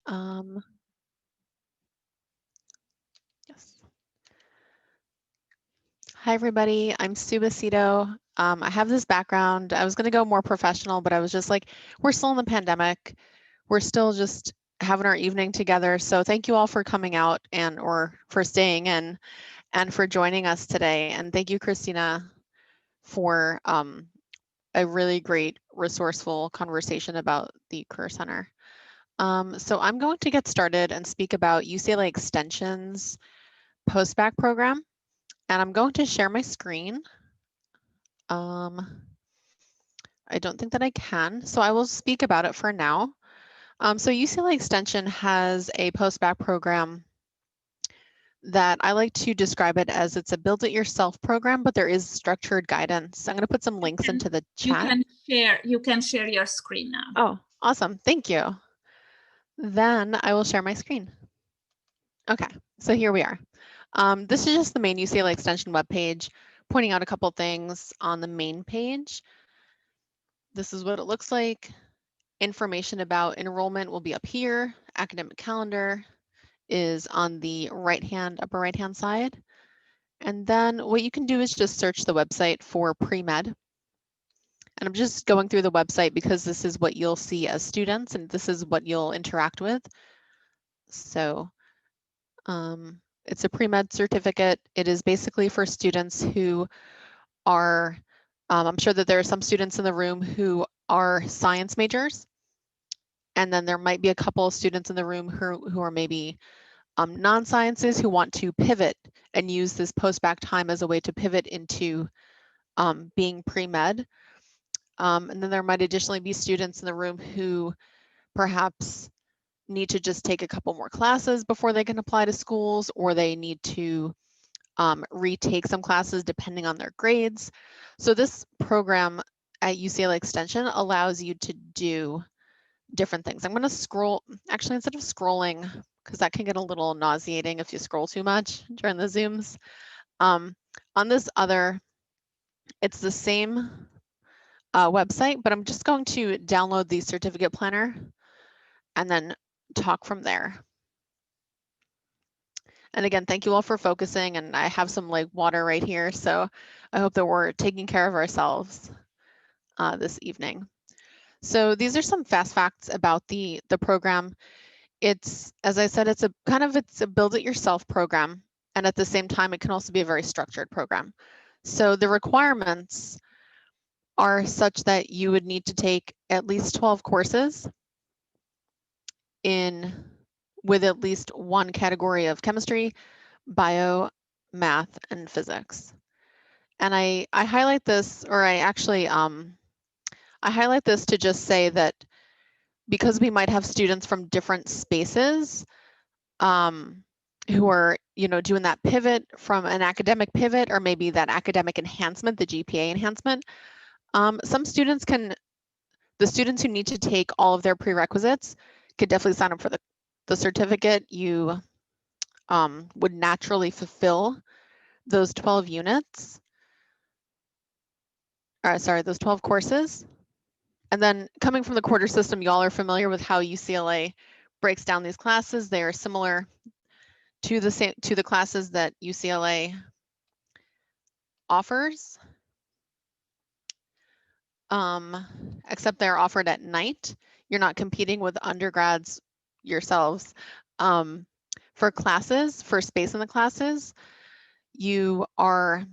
Yes. Hi, everybody. I'm Sue Baceto. I have this background. I was going to go more professional, but I was just like, we're still in the pandemic. We're still just having our evening together. So thank you all for coming out and or for staying in and for joining us today. And thank you, Christina, for a really great, resourceful conversation about the Career Center. So I'm going to get started and speak about UCLA Extension's Post-Bac program. And I'm going to share my screen. I don't think that I can, so I will speak about it for now. So UCLA Extension has a post-bac program that I like to describe it as it's a build-it-yourself program, but there is structured guidance. I'm going to put some links into the chat. You can share your screen now. Oh, awesome. Thank you. Then I will share my screen. Okay, so here we are. This is just the main UCLA Extension webpage, pointing out a couple things on the main page. This is what it looks like. Information about enrollment will be up here. Academic calendar is on the upper right-hand side. And then what you can do is just search the website for pre-med. And I'm just going through the website because this is what you'll see as students and this is what you'll interact with. So it's a pre-med certificate. It is basically for students who are, I'm sure that there are some students in the room who are science majors. And then there might be a couple of students in the room who are maybe non-sciences who want to pivot and use this post-bac time as a way to pivot into being pre-med. And then there might additionally be students in the room who perhaps need to just take a couple more classes before they can apply to schools, or they need to retake some classes depending on their grades. So this program at UCLA Extension allows you to do different things. I'm going to scroll, actually, instead of scrolling, because that can get a little nauseating if you scroll too much during the Zooms. On this other, it's the same website, but I'm just going to download the certificate planner and then talk from there. And again, thank you all for focusing, and I have some like water right here, so I hope that we're taking care of ourselves this evening. So these are some fast facts about the program. It's, as I said, it's a build it yourself program. And at the same time, it can also be a very structured program. So the requirements are such that you would need to take at least 12 courses with at least one category of chemistry, bio, math, and physics. And I highlight this, or I actually, I highlight this to just say that because we might have students from different spaces who are, doing that pivot from an academic pivot, or maybe that academic enhancement, the GPA enhancement. Some students the students who need to take all of their prerequisites could definitely sign up for the certificate. You would naturally fulfill those 12 units. Those 12 courses. And then coming from the quarter system, y'all are familiar with how UCLA breaks down these classes. They are similar to the classes that UCLA offers, except they're offered at night. You're not competing with undergrads yourselves. For classes, for space in the classes, you are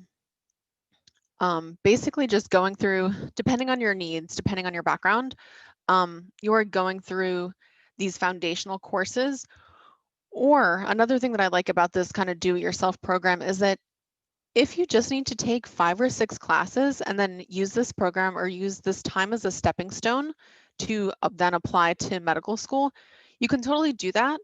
basically just going through, depending on your needs, depending on your background, you are going through these foundational courses. Or another thing that I like about this kind of do-it-yourself program is that if you just need to take 5 or 6 classes and then use this program or use this time as a stepping stone to then apply to medical school, you can totally do that.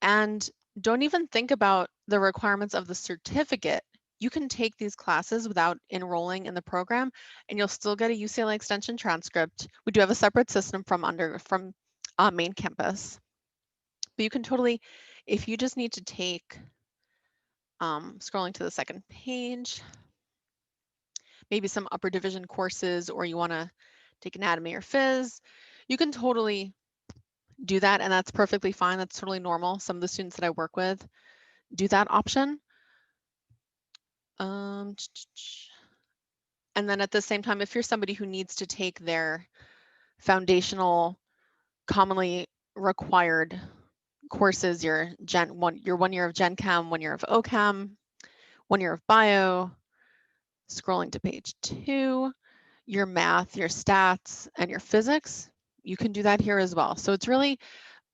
And don't even think about the requirements of the certificate. You can take these classes without enrolling in the program, and you'll still get a UCLA Extension transcript. We do have a separate system from main campus. But you can totally, if you just need to take, scrolling to the second page, maybe some upper division courses, or you want to take anatomy or phys, you can totally do that, and that's perfectly fine. That's totally normal. Some of the students that I work with do that option. And then at the same time, if you're somebody who needs to take their foundational, commonly required courses, your 1 year of Gen Chem, 1 year of OChem, 1 year of bio, scrolling to page 2, your math, your stats, and your physics, you can do that here as well. So it's really,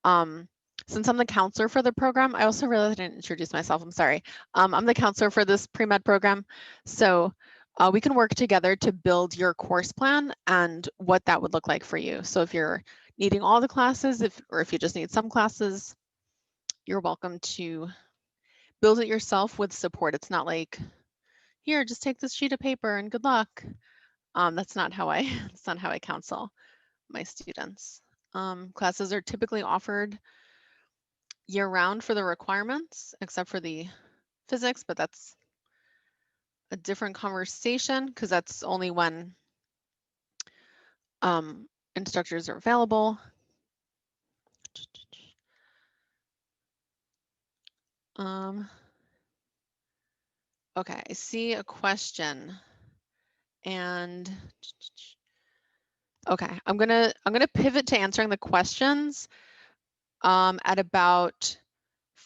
since I'm the counselor for the program, I also really didn't introduce myself, I'm sorry. I'm the counselor for this pre-med program. So we can work together to build your course plan and what that would look like for you. So if you're needing all the classes, or if you just need some classes, you're welcome to build it yourself with support. It's not like, here, just take this sheet of paper and good luck. That's not how I that's not how I counsel my students. Classes are typically offered year-round for the requirements, except for the physics, but that's a different conversation because that's only when instructors are available. Okay, I see a question, and okay, I'm gonna pivot to answering the questions at about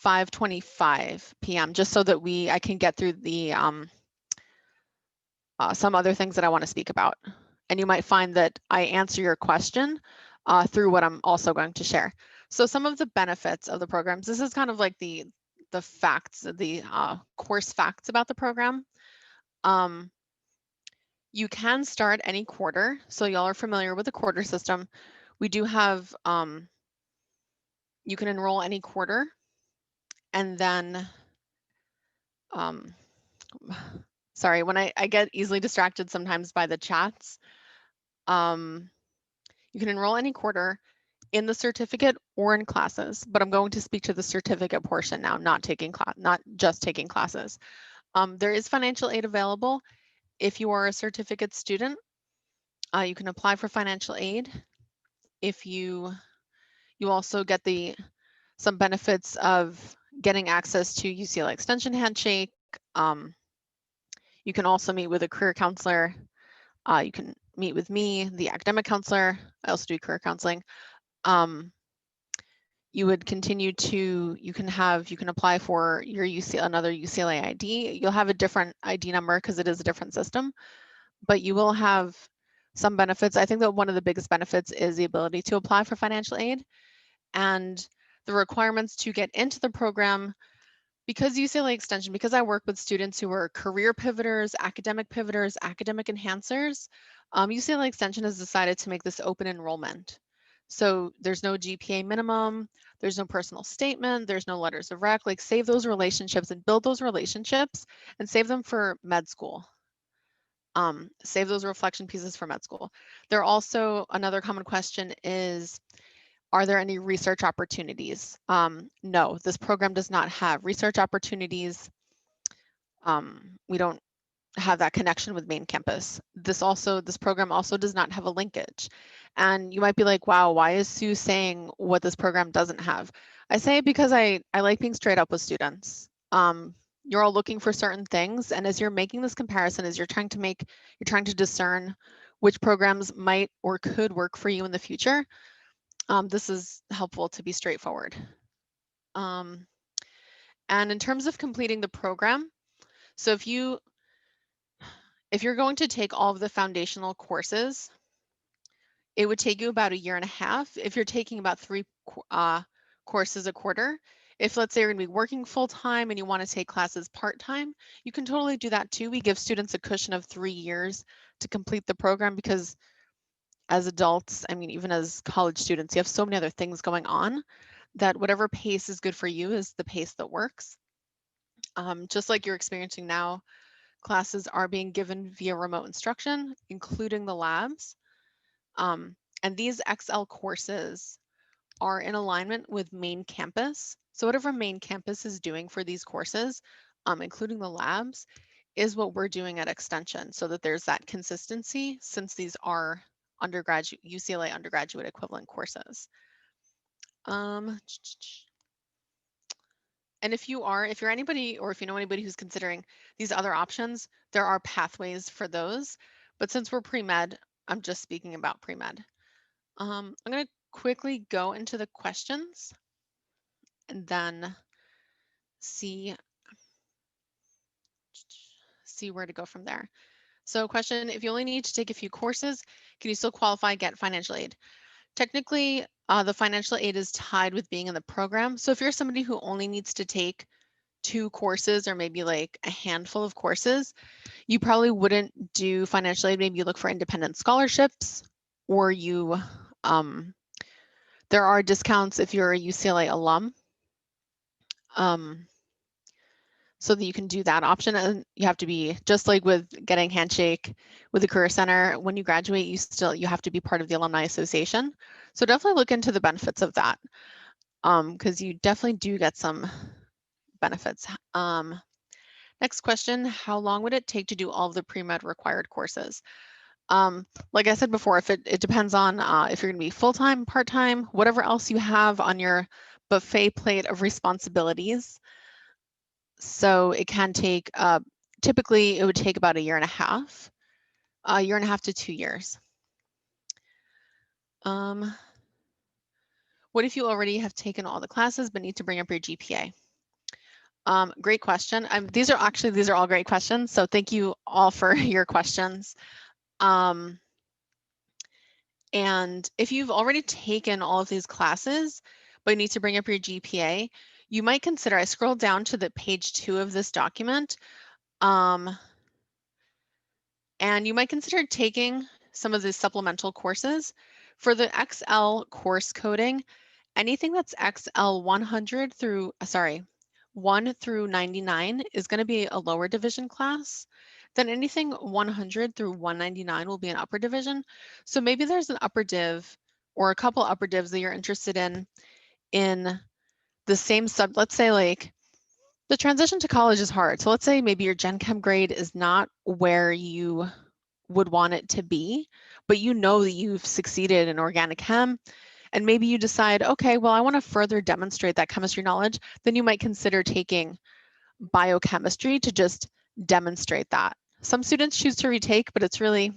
5:25 p.m. just so that I can get through the some other things that I want to speak about. And you might find that I answer your question through what I'm also going to share. So some of the benefits of the programs, this is kind of like the facts, the course facts about the program. You can start any quarter. So y'all are familiar with the quarter system. We do have, you can enroll any quarter, and then, sorry, when I get easily distracted sometimes by the chats. You can enroll any quarter in the certificate or in classes, but I'm going to speak to the certificate portion now, not just taking classes. There is financial aid available. If you are a certificate student, you can apply for financial aid. If you also get some benefits of getting access to UCLA Extension HANDSHAKE. You can also meet with a career counselor. You can meet with me, the academic counselor. I also do career counseling. You would continue to, you can apply for your another UCLA ID. You'll have a different ID number because it is a different system, but you will have some benefits. I think that one of the biggest benefits is the ability to apply for financial aid, and the requirements to get into the program. Because UCLA Extension, because I work with students who are career pivoters, academic enhancers, UCLA Extension has decided to make this open enrollment. So there's no GPA minimum, there's no personal statement, there's no letters of rec. Like, save those relationships and build those relationships and save them for med school. Save those reflection pieces for med school. There are also, another common question is, are there any research opportunities? No, this program does not have research opportunities. We don't have that connection with main campus. This program also does not have a linkage. And you might be like, wow, why is Sue saying what this program doesn't have? I say it because I like being straight up with students. You're all looking for certain things, and as you're making this comparison, as you're trying to discern which programs might or could work for you in the future, this is helpful to be straightforward. And in terms of completing the program, so if you're going to take all of the foundational courses, it would take you about 1.5 years if you're taking about 3 courses a quarter. If, let's say, you're going to be working full-time and you want to take classes part-time, you can totally do that too. We give students a cushion of 3 years to complete the program because as adults, I mean, even as college students, you have so many other things going on that whatever pace is good for you is the pace that works. Just like you're experiencing now, classes are being given via remote instruction, including the labs. And these XL courses are in alignment with main campus. So whatever main campus is doing for these courses, including the labs, is what we're doing at Extension, so that there's that consistency, since these are UCLA undergraduate equivalent courses. And if you're anybody, or if you know anybody who's considering these other options, there are pathways for those. But since we're pre-med, I'm just speaking about pre-med. I'm going to quickly go into the questions and then see where to go from there. So question, if you only need to take a few courses, can you still qualify, get financial aid? Technically, the financial aid is tied with being in the program. So if you're somebody who only needs to take 2 courses or maybe like a handful of courses, you probably wouldn't do financial aid. Maybe you look for independent scholarships, or you, there are discounts if you're a UCLA alum. So that you can do that option, and you have to be, just like with getting HANDSHAKE with the Career Center, when you graduate, you have to be part of the Alumni Association. So definitely look into the benefits of that, because you definitely do get some benefits. Next question, how long would it take to do all of the pre-med required courses? Like I said before, if it depends on if you're gonna be full-time, part-time, whatever else you have on your buffet plate of responsibilities. So it can take, typically it would take about a year and a half to 2 years. What if you already have taken all the classes but need to bring up your GPA? Great question. These are all great questions. So thank you all for your questions. And if you've already taken all of these classes, but you need to bring up your GPA, you might consider, I scrolled down to the page 2 of this document, and you might consider taking some of the supplemental courses. For the XL course coding, anything that's XL 100 through, 1 through 99 is going to be a lower division class. Then anything 100 through 199 will be an upper division. So maybe there's an upper div or a couple upper divs that you're interested in the same let's say like the transition to college is hard. So let's say maybe your Gen Chem grade is not where you would want it to be, but you know that you've succeeded in organic chem, and maybe you decide, okay, well, I want to further demonstrate that chemistry knowledge, then you might consider taking biochemistry to just demonstrate that. Some students choose to retake, but it really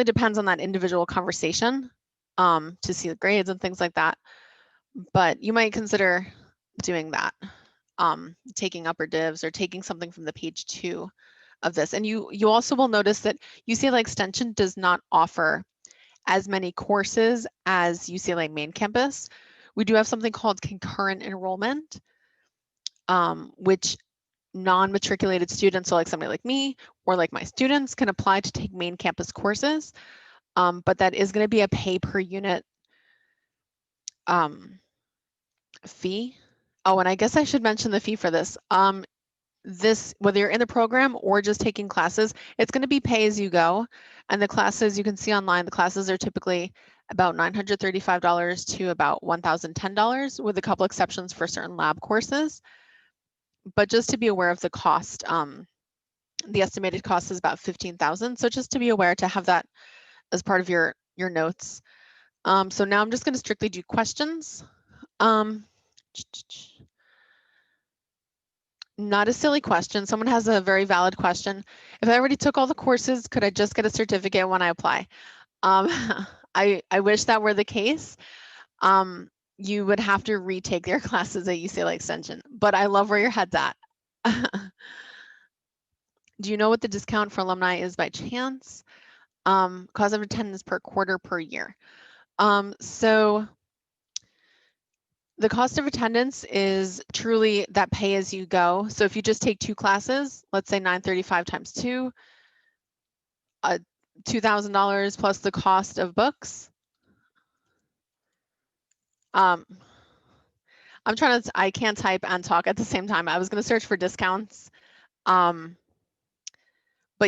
depends on that individual conversation to see the grades and things like that. But you might consider doing that, taking upper divs or taking something from the page 2 of this. And you also will notice that UCLA Extension does not offer as many courses as UCLA main campus. We do have something called Concurrent Enrollment, which non-matriculated students, so like somebody like me or like my students, can apply to take main campus courses, but that is going to be a pay per unit fee. Oh, and I guess I should mention the fee for this. Whether you're in the program or just taking classes, it's going to be pay as you go. And the classes you can see online, the classes are typically about $935 to about $1,010, with a couple exceptions for certain lab courses. But just to be aware of the cost, the estimated cost is about $15,000. So just to be aware, to have that as part of your notes. So now I'm just going to strictly do questions. Not a silly question. Someone has a very valid question. If I already took all the courses, could I just get a certificate when I apply? I wish that were the case. You would have to retake your classes at UCLA Extension, but I love where your head's at. Do you know what the discount for alumni is by chance? Cost of attendance per quarter per year. So the cost of attendance is truly that pay as you go. So if you just take 2 classes, let's say $935 times 2, $2,000 plus the cost of books. I can't type and talk at the same time. I was going to search for discounts, but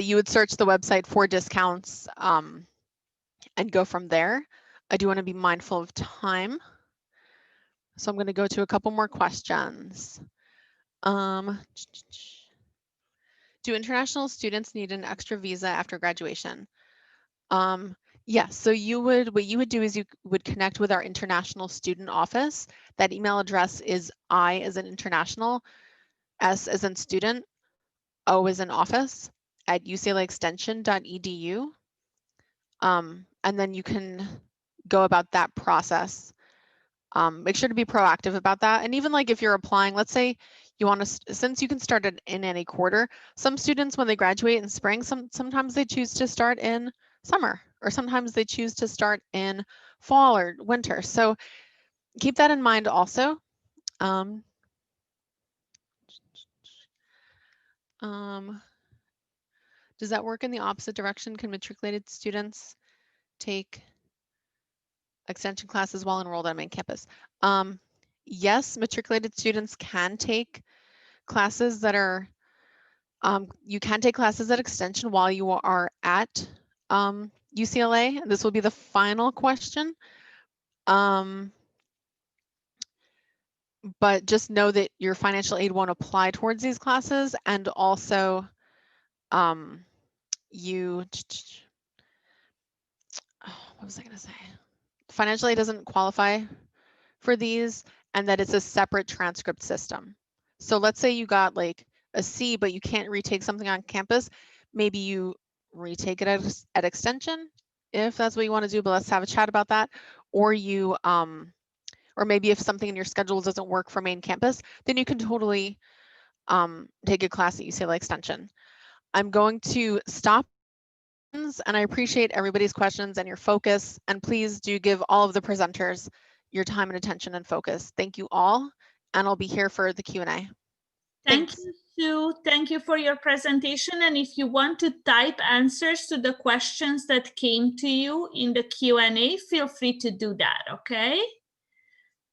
you would search the website for discounts and go from there. I do want to be mindful of time. So I'm going to go to a couple more questions. Do international students need an extra visa after graduation? Yes, so what you would do is you would connect with our international student office. That email address is I as in international, S as in student, O as in office at uclaextension.edu. And then you can go about that process. Make sure to be proactive about that. And even like if you're applying, let's say you want to, since you can start it in any quarter, some students when they graduate in spring, sometimes they choose to start in summer, or sometimes they choose to start in fall or winter. So keep that in mind also. Um, does that work in the opposite direction? Can matriculated students take extension classes while enrolled on main campus? Yes, matriculated students can take classes that are, you can take classes at extension while you are at UCLA. This will be the final question. But just know that your financial aid won't apply towards these classes. And also what was I gonna say? Financial aid doesn't qualify for these, and that it's a separate transcript system. So let's say you got like a C, but you can't retake something on campus. Maybe you retake it at extension, if that's what you want to do, but let's have a chat about that. Or you, or maybe if something in your schedule doesn't work for main campus, then you can totally take a class at UCLA Extension. I'm going to stop, and I appreciate everybody's questions and your focus, and please do give all of the presenters your time and attention and focus. Thank you all, and I'll be here for the Q&A. Thank you, Sue. Thank you for your presentation. And if you want to type answers to the questions that came to you in the Q&A, feel free to do that, okay?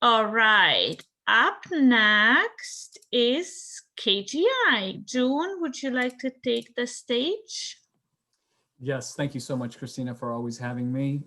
All right. Up next is KGI. June, would you like to take the stage? Yes, thank you so much, Christina, for always having me.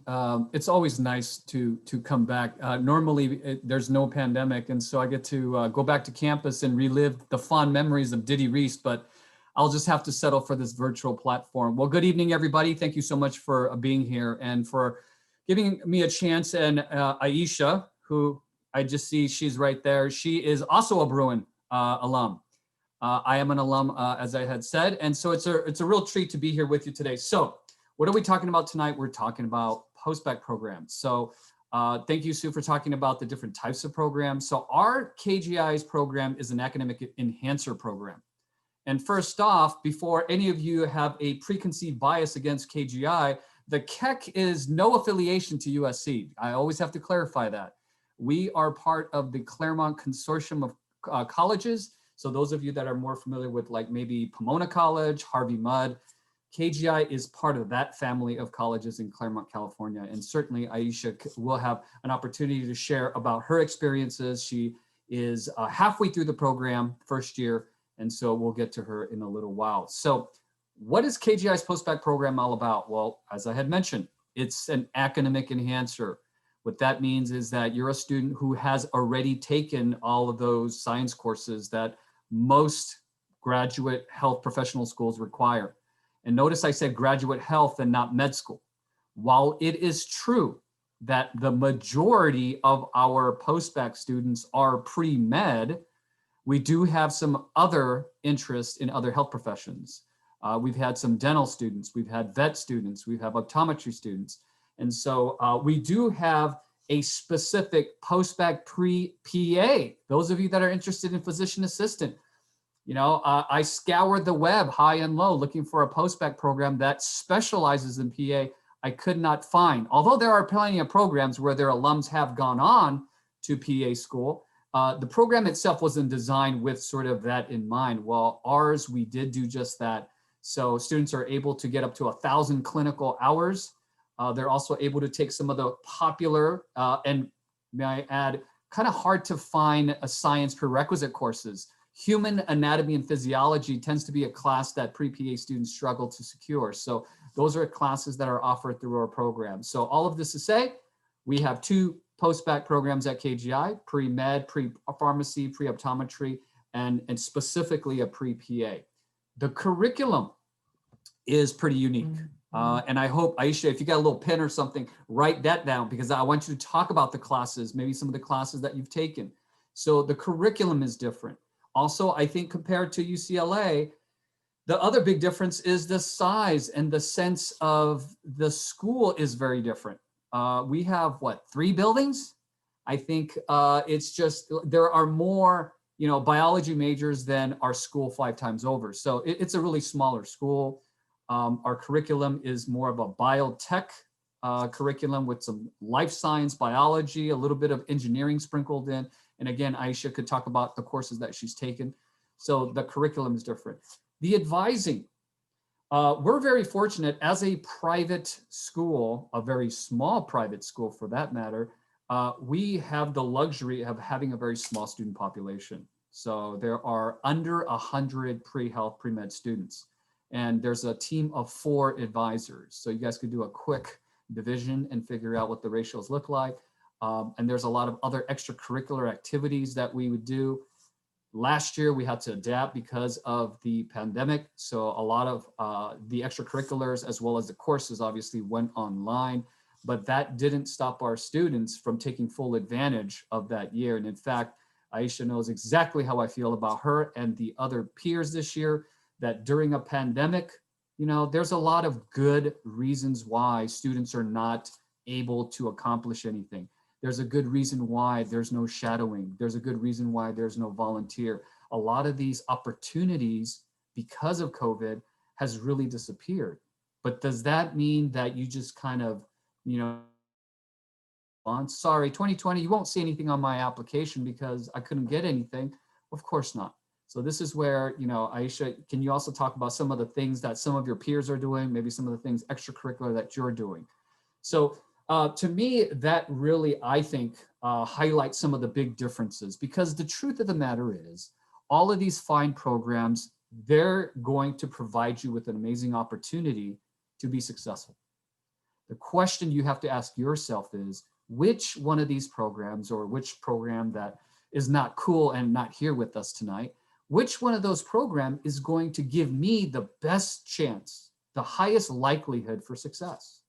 It's always nice to come back. Normally, there's no pandemic, and so I get to go back to campus and relive the fond memories of Diddy Reese, but I'll just have to settle for this virtual platform. Well, good evening, everybody. Thank you so much for being here and for giving me a chance. And Aisha, who I just see, she's right there. She is also a Bruin alum. I am an alum, as I had said, and so it's a real treat to be here with you today. So what are we talking about tonight? We're talking about post-bac programs. So thank you, Sue, for talking about the different types of programs. So our KGI's program is an academic enhancer program. And first off, before any of you have a preconceived bias against KGI, the KEC is no affiliation to USC. I always have to clarify that. We are part of the Claremont Consortium of colleges. So those of you that are more familiar with like maybe Pomona College, Harvey Mudd, KGI is part of that family of colleges in Claremont, California. And certainly Aisha will have an opportunity to share about her experiences. She is halfway through the program, first year, and so we'll get to her in a little while. So what is KGI's post-bac program all about? Well, as I had mentioned, it's an academic enhancer. What that means is that you're a student who has already taken all of those science courses that most graduate health professional schools require. And notice I said graduate health and not med school. While it is true that the majority of our post-bac students are pre-med, we do have some other interests in other health professions. We've had some dental students, we've had vet students, we've had optometry students. And so we do have a specific post-bac pre-PA. Those of you that are interested in physician assistant, you know, I scoured the web high and low looking for a post-bac program that specializes in PA. I could not find, although there are plenty of programs where their alums have gone on to PA school. The program itself wasn't designed with sort of that in mind. Well, ours, we did do just that. So students are able to get up to 1,000 clinical hours. They're also able to take some of the popular and may I add, kind of hard to find science prerequisite courses. Human anatomy and physiology tends to be a class that pre-PA students struggle to secure. So those are classes that are offered through our program. So all of this to say, we have 2 post-bac programs at KGI, pre-med, pre-pharmacy, pre-optometry, and specifically a pre-PA. The curriculum is pretty unique. And I hope, Aisha, if you got a little pen or something, write that down, because I want you to talk about the classes, maybe some of the classes that you've taken. So the curriculum is different. Also, I think compared to UCLA, the other big difference is the size and the sense of the school is very different. We have what, 3 buildings? I think it's just, there are more, biology majors than our school 5 times over. So it's a really smaller school. Our curriculum is more of a biotech curriculum with some life science, biology, a little bit of engineering sprinkled in. And again, Aisha could talk about the courses that she's taken. So the curriculum is different. The advising, we're very fortunate as a private school, a very small private school for that matter. We have the luxury of having a very small student population. So there are under 100 pre-health, pre-med students. And there's a team of 4 advisors. So you guys could do a quick division and figure out what the ratios look like. And there's a lot of other extracurricular activities that we would do. Last year, we had to adapt because of the pandemic. So a lot of the extracurriculars as well as the courses obviously went online, but that didn't stop our students from taking full advantage of that year. And in fact, Aisha knows exactly how I feel about her and the other peers this year, that during a pandemic, there's a lot of good reasons why students are not able to accomplish anything. There's a good reason why there's no shadowing. There's a good reason why there's no volunteer. A lot of these opportunities because of COVID has really disappeared. But does that mean that you just kind of, sorry, 2020, you won't see anything on my application because I couldn't get anything? Of course not. So this is where, Aisha, can you also talk about some of the things that some of your peers are doing, maybe some of the things extracurricular that you're doing? So to me, that really, I think, highlights some of the big differences, because the truth of the matter is all of these fine programs, they're going to provide you with an amazing opportunity to be successful. The question you have to ask yourself is, which one of these programs, or which program that is not cool and not here with us tonight, which one of those programs is going to give me the best chance, the highest likelihood for success?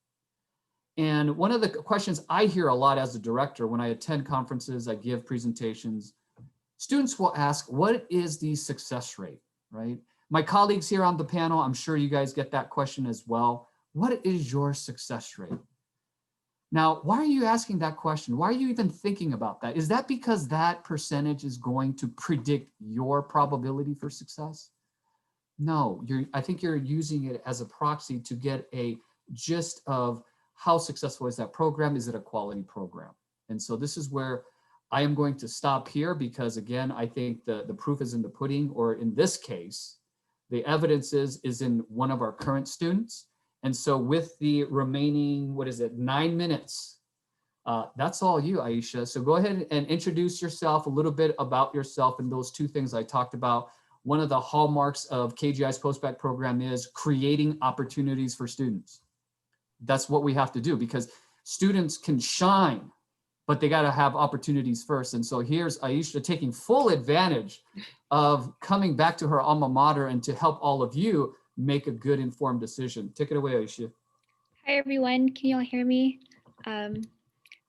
And one of the questions I hear a lot as a director when I attend conferences, I give presentations, students will ask, what is the success rate, right? My colleagues here on the panel, I'm sure you guys get that question as well. What is your success rate? Now, why are you asking that question? Why are you even thinking about that? Is that because that percentage is going to predict your probability for success? No, I think you're using it as a proxy to get a gist of how successful is that program? Is it a quality program? And so this is where I am going to stop here, because again, I think the proof is in the pudding, or in this case, the evidence is in one of our current students. And so with the remaining, 9 minutes, that's all you, Aisha. So go ahead and introduce yourself, a little bit about yourself and those 2 things I talked about. One of the hallmarks of KGI's Postbac program is creating opportunities for students. That's what we have to do, because students can shine, but they got to have opportunities first. And so here's Aisha taking full advantage of coming back to her alma mater and to help all of you make a good informed decision. Take it away, Aisha. Hi, everyone. Can you all hear me? My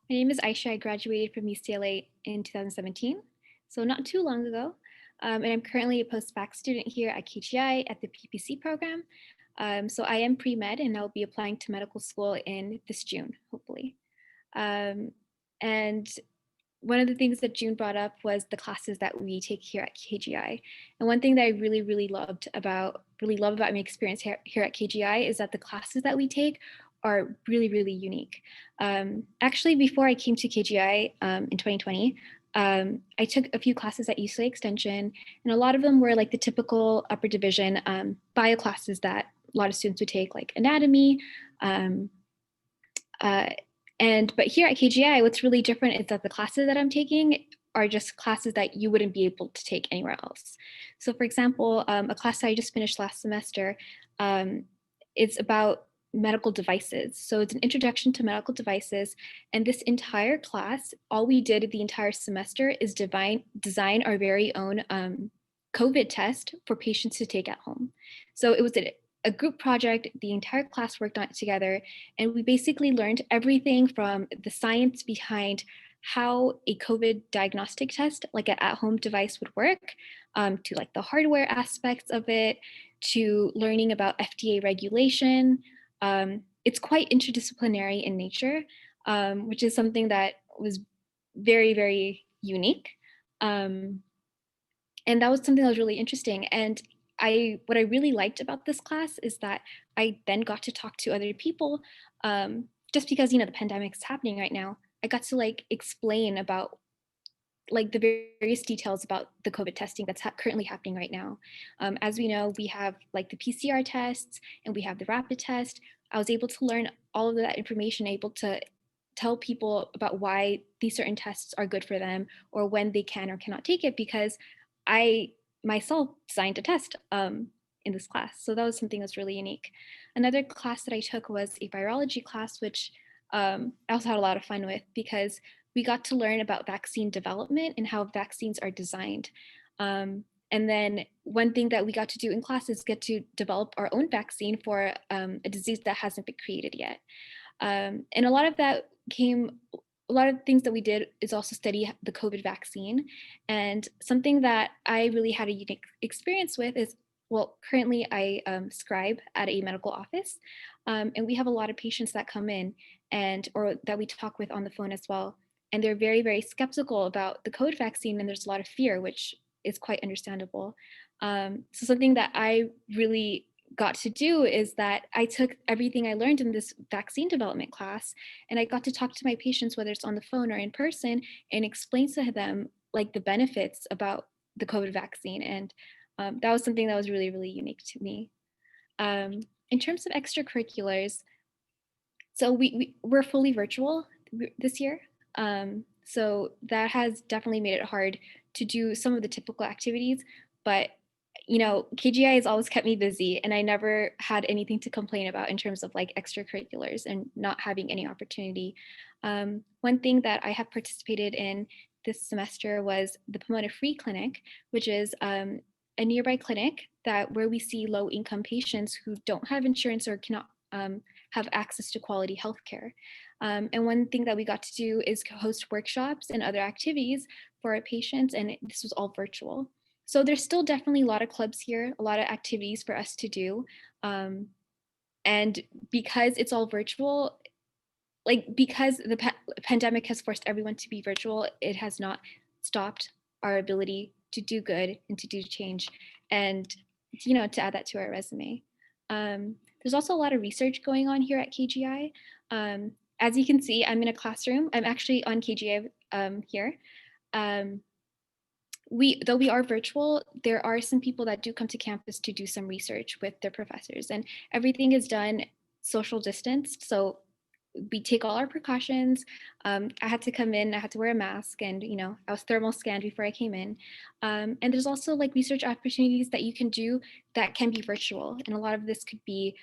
name is Aisha. I graduated from UCLA in 2017, so not too long ago. And I'm currently a post-bac student here at KGI at the PPC program. So I am pre-med, and I'll be applying to medical school in this June, hopefully. And one of the things that June brought up was the classes that we take here at KGI. And one thing that I really love about my experience here at KGI is that the classes that we take are really unique. Actually, before I came to KGI in 2020, I took a few classes at UCLA Extension, and a lot of them were like the typical upper division bio classes that a lot of students would take, like anatomy. But here at KGI, what's really different is that the classes that I'm taking are just classes that you wouldn't be able to take anywhere else. So for example, a class that I just finished last semester, it's about medical devices. So it's an introduction to medical devices. And this entire class, all we did the entire semester is design our very own COVID test for patients to take at home. So it was a group project. The entire class worked on it together, and we basically learned everything from the science behind how a COVID diagnostic test, like an at-home device, would work, to like the hardware aspects of it, to learning about FDA regulation. It's quite interdisciplinary in nature, which is something that was very, very unique. And that was something that was really interesting. And what I really liked about this class is that I then got to talk to other people, just because, you know, the pandemic is happening right now. I got to like explain about like the various details about the COVID testing that's currently happening right now. As we know, we have like the PCR tests and we have the rapid test. I was able to learn all of that information, able to tell people about why these certain tests are good for them or when they can or cannot take it, because I myself designed a test in this class. So that was something that's really unique. Another class that I took was a virology class, which I also had a lot of fun with, because we got to learn about vaccine development and how vaccines are designed. And then one thing that we got to do in class is get to develop our own vaccine for a disease that hasn't been created yet. And a lot of things that we did is also study the COVID vaccine. And something that I really had a unique experience with is, well, currently I scribe at a medical office, and we have a lot of patients that come in or that we talk with on the phone as well. And they're very, very skeptical about the COVID vaccine, and there's a lot of fear, which is quite understandable. So something that I really got to do is that I took everything I learned in this vaccine development class, and I got to talk to my patients, whether it's on the phone or in person, and explain to them like the benefits about the COVID vaccine. And that was something that was really, really unique to me. In terms of extracurriculars, so we're fully virtual this year. So that has definitely made it hard to do some of the typical activities, but you know, KGI has always kept me busy, and I never had anything to complain about in terms of like extracurriculars and not having any opportunity. One thing that I have participated in this semester was the Pomona Free Clinic, which is a nearby clinic where we see low-income patients who don't have insurance or cannot have access to quality healthcare. And one thing that we got to do is host workshops and other activities for our patients, and this was all virtual. So there's still definitely a lot of clubs here, a lot of activities for us to do. And because it's all virtual, like because the pandemic has forced everyone to be virtual, it has not stopped our ability to do good and to do change, and you know, to add that to our resume. There's also a lot of research going on here at KGI. As you can see, I'm in a classroom. I'm actually on KGI here. Though we are virtual, there are some people that do come to campus to do some research with their professors, and everything is done social distanced. So we take all our precautions. I had to come in, I had to wear a mask, and you know, I was thermal scanned before I came in. And there's also like research opportunities that you can do that can be virtual. And a lot of this could be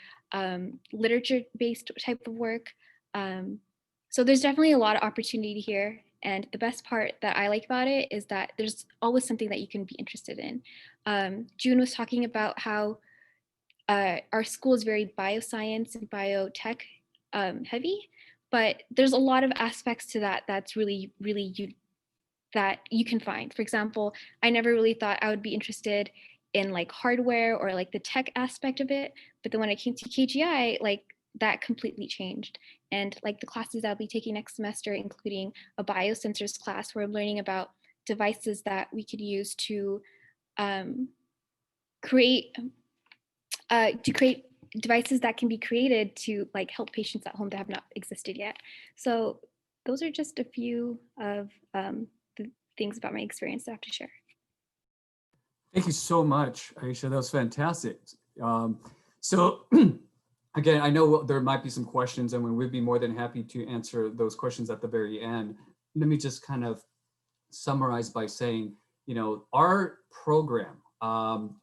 literature-based type of work. So there's definitely a lot of opportunity here. And the best part that I like about it is that there's always something that you can be interested in. June was talking about how our school is very bioscience and biotech heavy, but there's a lot of aspects to that that's really, really that you can find. For example, I never really thought I would be interested in like hardware or like the tech aspect of it, but then when I came to KGI, like that completely changed. And like the classes I'll be taking next semester, including a biosensors class where I'm learning about devices that we could use to create devices that can be created to like help patients at home that have not existed yet. So those are just a few of the things about my experience that I have to share. Thank you so much, Aisha. That was fantastic. So again, I know there might be some questions, and we'd be more than happy to answer those questions at the very end. Let me just kind of summarize by saying, you know, our program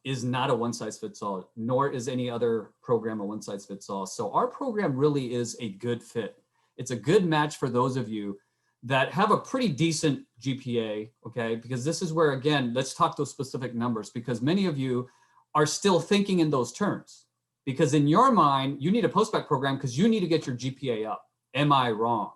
is not a one-size-fits-all, nor is any other program a one-size-fits-all. So our program really is a good fit. It's a good match for those of you that have a pretty decent GPA, okay? Because this is where, again, let's talk those specific numbers, because many of you are still thinking in those terms. Because in your mind, you need a post-bac program because you need to get your GPA up. Am I wrong?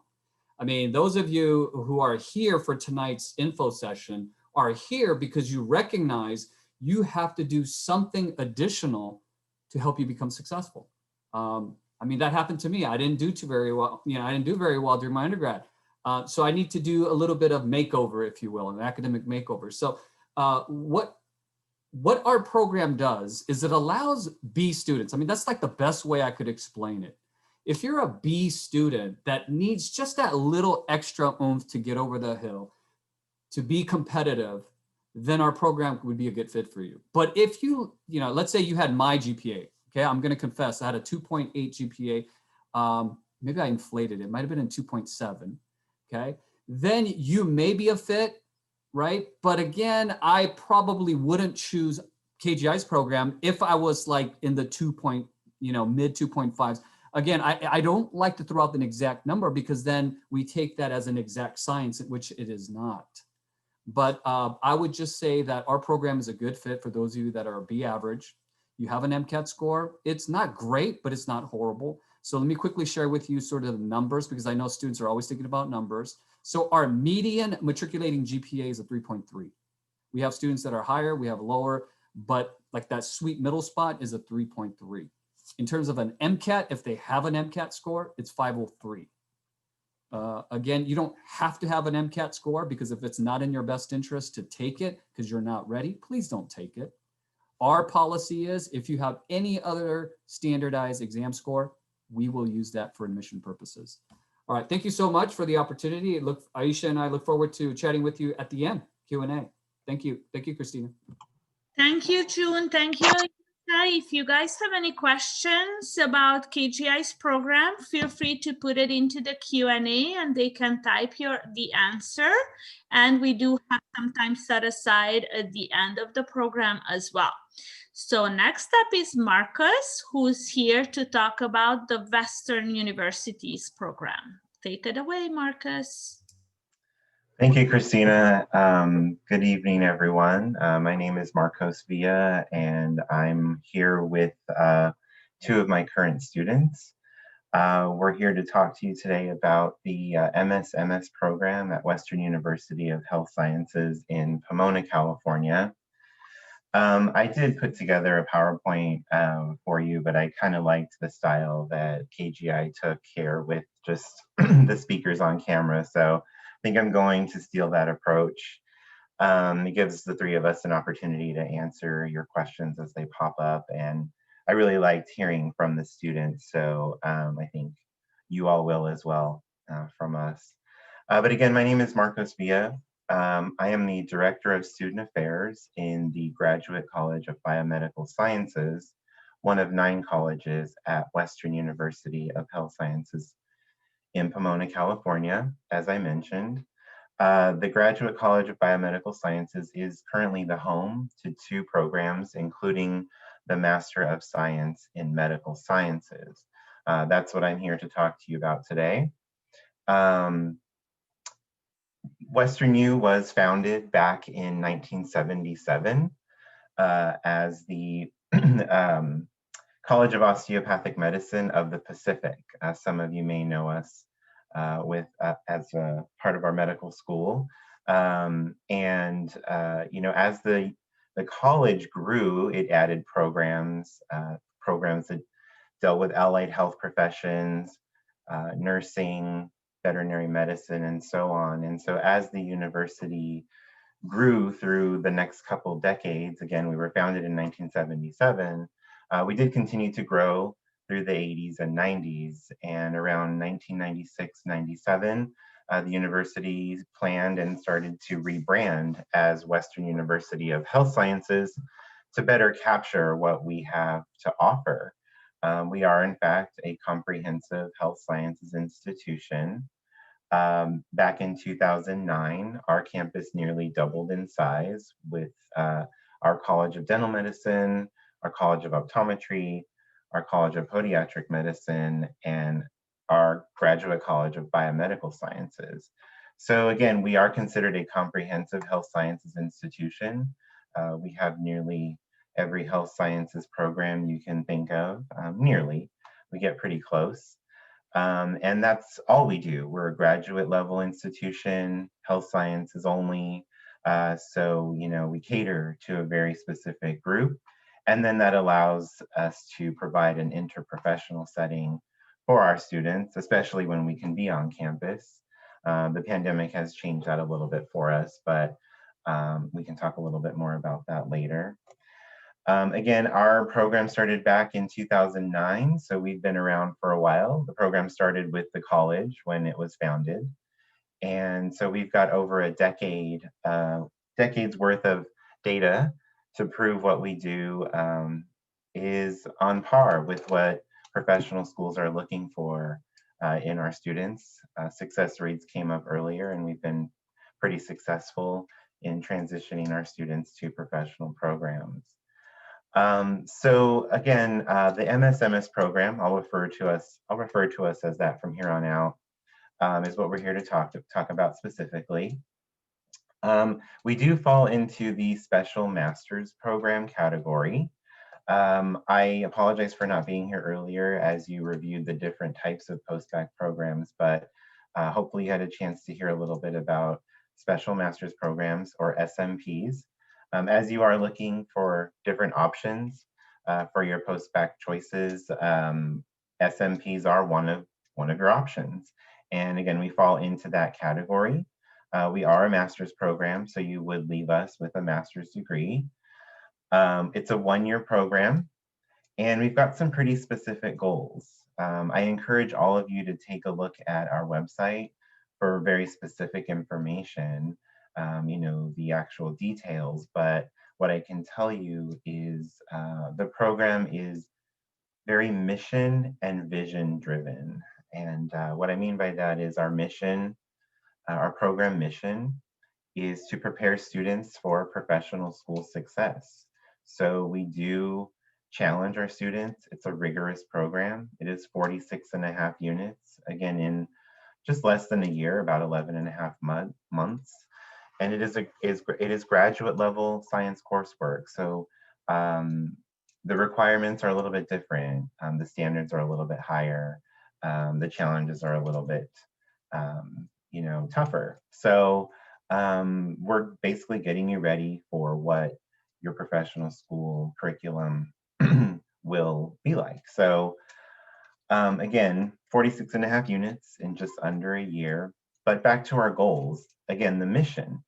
I mean, those of you who are here for tonight's info session are here because you recognize you have to do something additional to help you become successful. I mean, that happened to me. I didn't do very well. I didn't do very well during my undergrad. So I need to do a little bit of makeover, if you will, an academic makeover. So what our program does is it allows B students, I mean, that's like the best way I could explain it. If you're a B student that needs just that little extra oomph to get over the hill, to be competitive, then our program would be a good fit for you. But if let's say you had my GPA, okay, I'm gonna confess, I had a 2.8 GPA. Maybe I inflated it, it might've been in 2.7, okay? Then you may be a fit, right? But again, I probably wouldn't choose KGI's program if I was like in the mid 2.5s. Again, I don't like to throw out an exact number because then we take that as an exact science, which it is not. But I would just say that our program is a good fit for those of you that are B average. You have an MCAT score. It's not great, but it's not horrible. So let me quickly share with you sort of the numbers because I know students are always thinking about numbers. So our median matriculating GPA is a 3.3. We have students that are higher, we have lower, but like that sweet middle spot is a 3.3. In terms of an MCAT, if they have an MCAT score, it's 503. Again, you don't have to have an MCAT score because if it's not in your best interest to take it because you're not ready, please don't take it. Our policy is if you have any other standardized exam score, we will use that for admission purposes. All right, thank you so much for the opportunity. Aisha and I look forward to chatting with you at the end, Q&A. Thank you, Christina. Thank you, June. Thank you. If you guys have any questions about KGI's program, feel free to put it into the Q&A and they can type the answer. And we do have some time set aside at the end of the program as well. So next up is Marcus, who's here to talk about the Western Universities program. Take it away, Marcus. Thank you, Christina. Good evening, everyone. My name is Marcos Villa, and I'm here with two of my current students. We're here to talk to you today about the MS program at Western University of Health Sciences in Pomona, California. I did put together a PowerPoint for you, but I kind of liked the style that KGI took here with just the speakers on camera. So I think I'm going to steal that approach. It gives the three of us an opportunity to answer your questions as they pop up. And I really liked hearing from the students. So I think you all will as well from us. But again, my name is Marcos Villa. I am the Director of Student Affairs in the Graduate College of Biomedical Sciences, one of 9 colleges at Western University of Health Sciences in Pomona, California, as I mentioned. The Graduate College of Biomedical Sciences is currently the home to 2 programs, including the Master of Science in Medical Sciences. That's what I'm here to talk to you about today. Western U was founded back in 1977 as the College of Osteopathic Medicine of the Pacific. Some of you may know us as a part of our medical school. As the college grew, it added programs that dealt with allied health professions, nursing, veterinary medicine, and so on. And so as the university grew through the next couple decades, again, we were founded in 1977, we did continue to grow through the 80s and 90s. And around 1996, 97, the university planned and started to rebrand as Western University of Health Sciences to better capture what we have to offer. We are, in fact, a comprehensive health sciences institution. Back in 2009, our campus nearly doubled in size with our College of Dental Medicine, our College of Optometry, our College of Podiatric Medicine, and our Graduate College of Biomedical Sciences. So again, we are considered a comprehensive health sciences institution. We have nearly every health sciences program you can think of, nearly. We get pretty close. And that's all we do. We're a graduate level institution, health sciences only. So, you know, we cater to a very specific group. And then that allows us to provide an interprofessional setting for our students, especially when we can be on campus. The pandemic has changed that a little bit for us, but we can talk a little bit more about that later. Again, our program started back in 2009, so we've been around for a while. The program started with the college when it was founded. And so we've got over a decade's worth of data to prove what we do is on par with what professional schools are looking for in our students. Success rates came up earlier, and we've been pretty successful in transitioning our students to professional programs. So again, the MS program, I'll refer to us as that from here on out, is what we're here to talk about specifically. We do fall into the special master's program category. I apologize for not being here earlier as you reviewed the different types of post-bac programs, but hopefully you had a chance to hear a little bit about special master's programs, or SMPs. As you are looking for different options for your post-bac choices, SMPs are one of your options. And again, we fall into that category. We are a master's program, so you would leave us with a master's degree. It's a one-year program, and we've got some pretty specific goals. I encourage all of you to take a look at our website for very specific information, you know, the actual details. But what I can tell you is the program is very mission and vision driven. And what I mean by that is our mission, our program mission is to prepare students for professional school success. So we do challenge our students. It's a rigorous program. It is 46.5 units, again, in just less than a year, about 11.5 months. And it is graduate level science coursework. So the requirements are a little bit different. The standards are a little bit higher. The challenges are a little bit, you know, tougher. So we're basically getting you ready for what your professional school curriculum will be like. So again, 46.5 units in just under a year. But back to our goals, again, the mission.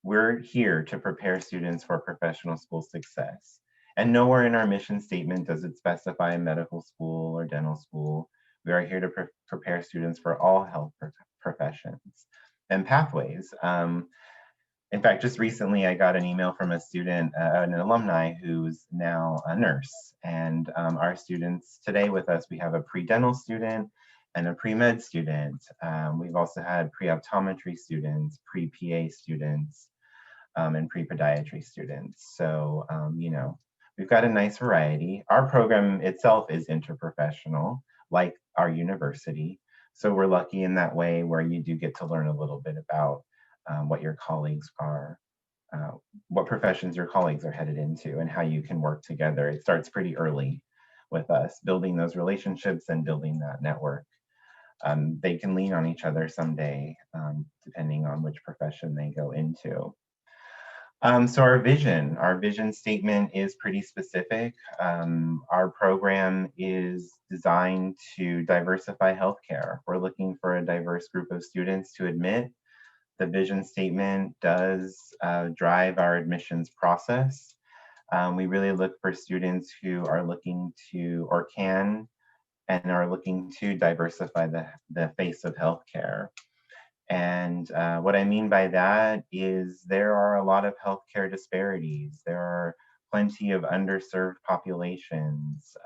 We're here to prepare students for professional school success. And nowhere in our mission statement does it specify medical school or dental school. We are here to prepare students for all health professions and pathways. In fact, just recently I got an email from a student, an alumni who's now a nurse. And our students today with us, we have a pre-dental student and a pre-med student. We've also had pre-optometry students, pre-PA students, and pre-podiatry students. So, you know, we've got a nice variety. Our program itself is interprofessional, like our university. So we're lucky in that way where you do get to learn a little bit about what your colleagues are, what professions your colleagues are headed into, and how you can work together. It starts pretty early with us, building those relationships and building that network. They can lean on each other someday, depending on which profession they go into. So our vision statement is pretty specific. Our program is designed to diversify healthcare. We're looking for a diverse group of students to admit. The vision statement does drive our admissions process. We really look for students who are looking to, or can, and are looking to diversify the face of healthcare. And what I mean by that is there are a lot of healthcare disparities. There are plenty of underserved populations.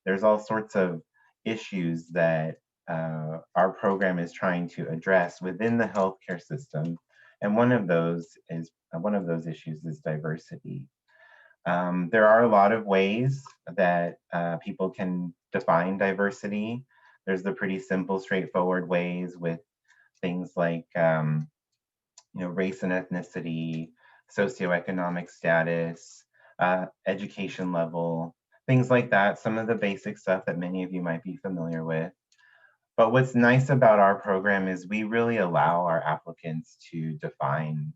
There's all sorts of issues that our program is trying to address within the healthcare system. And one of those issues is diversity. There are a lot of ways that people can define diversity. There's the pretty simple, straightforward ways with things like you know, race and ethnicity, socioeconomic status, education level, things like that, some of the basic stuff that many of you might be familiar with. But what's nice about our program is we really allow our applicants to define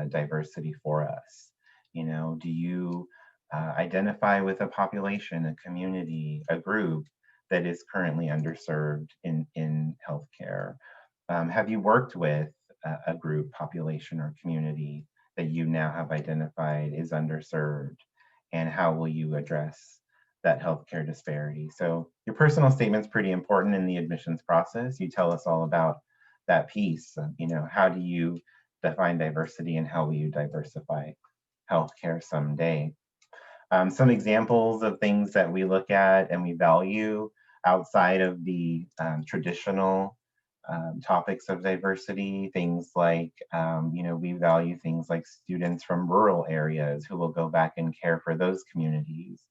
diversity for us. You know, do you identify with a population, a community, a group that is currently underserved in healthcare? Have you worked with a group, population, or community that you now have identified is underserved? And how will you address that healthcare disparity? So your personal statement's pretty important in the admissions process. You tell us all about that piece. You know, how do you define diversity and how will you diversify healthcare someday? Some examples of things that we look at and we value outside of the traditional topics of diversity, things like, you know, we value things like students from rural areas who will go back and care for those communities,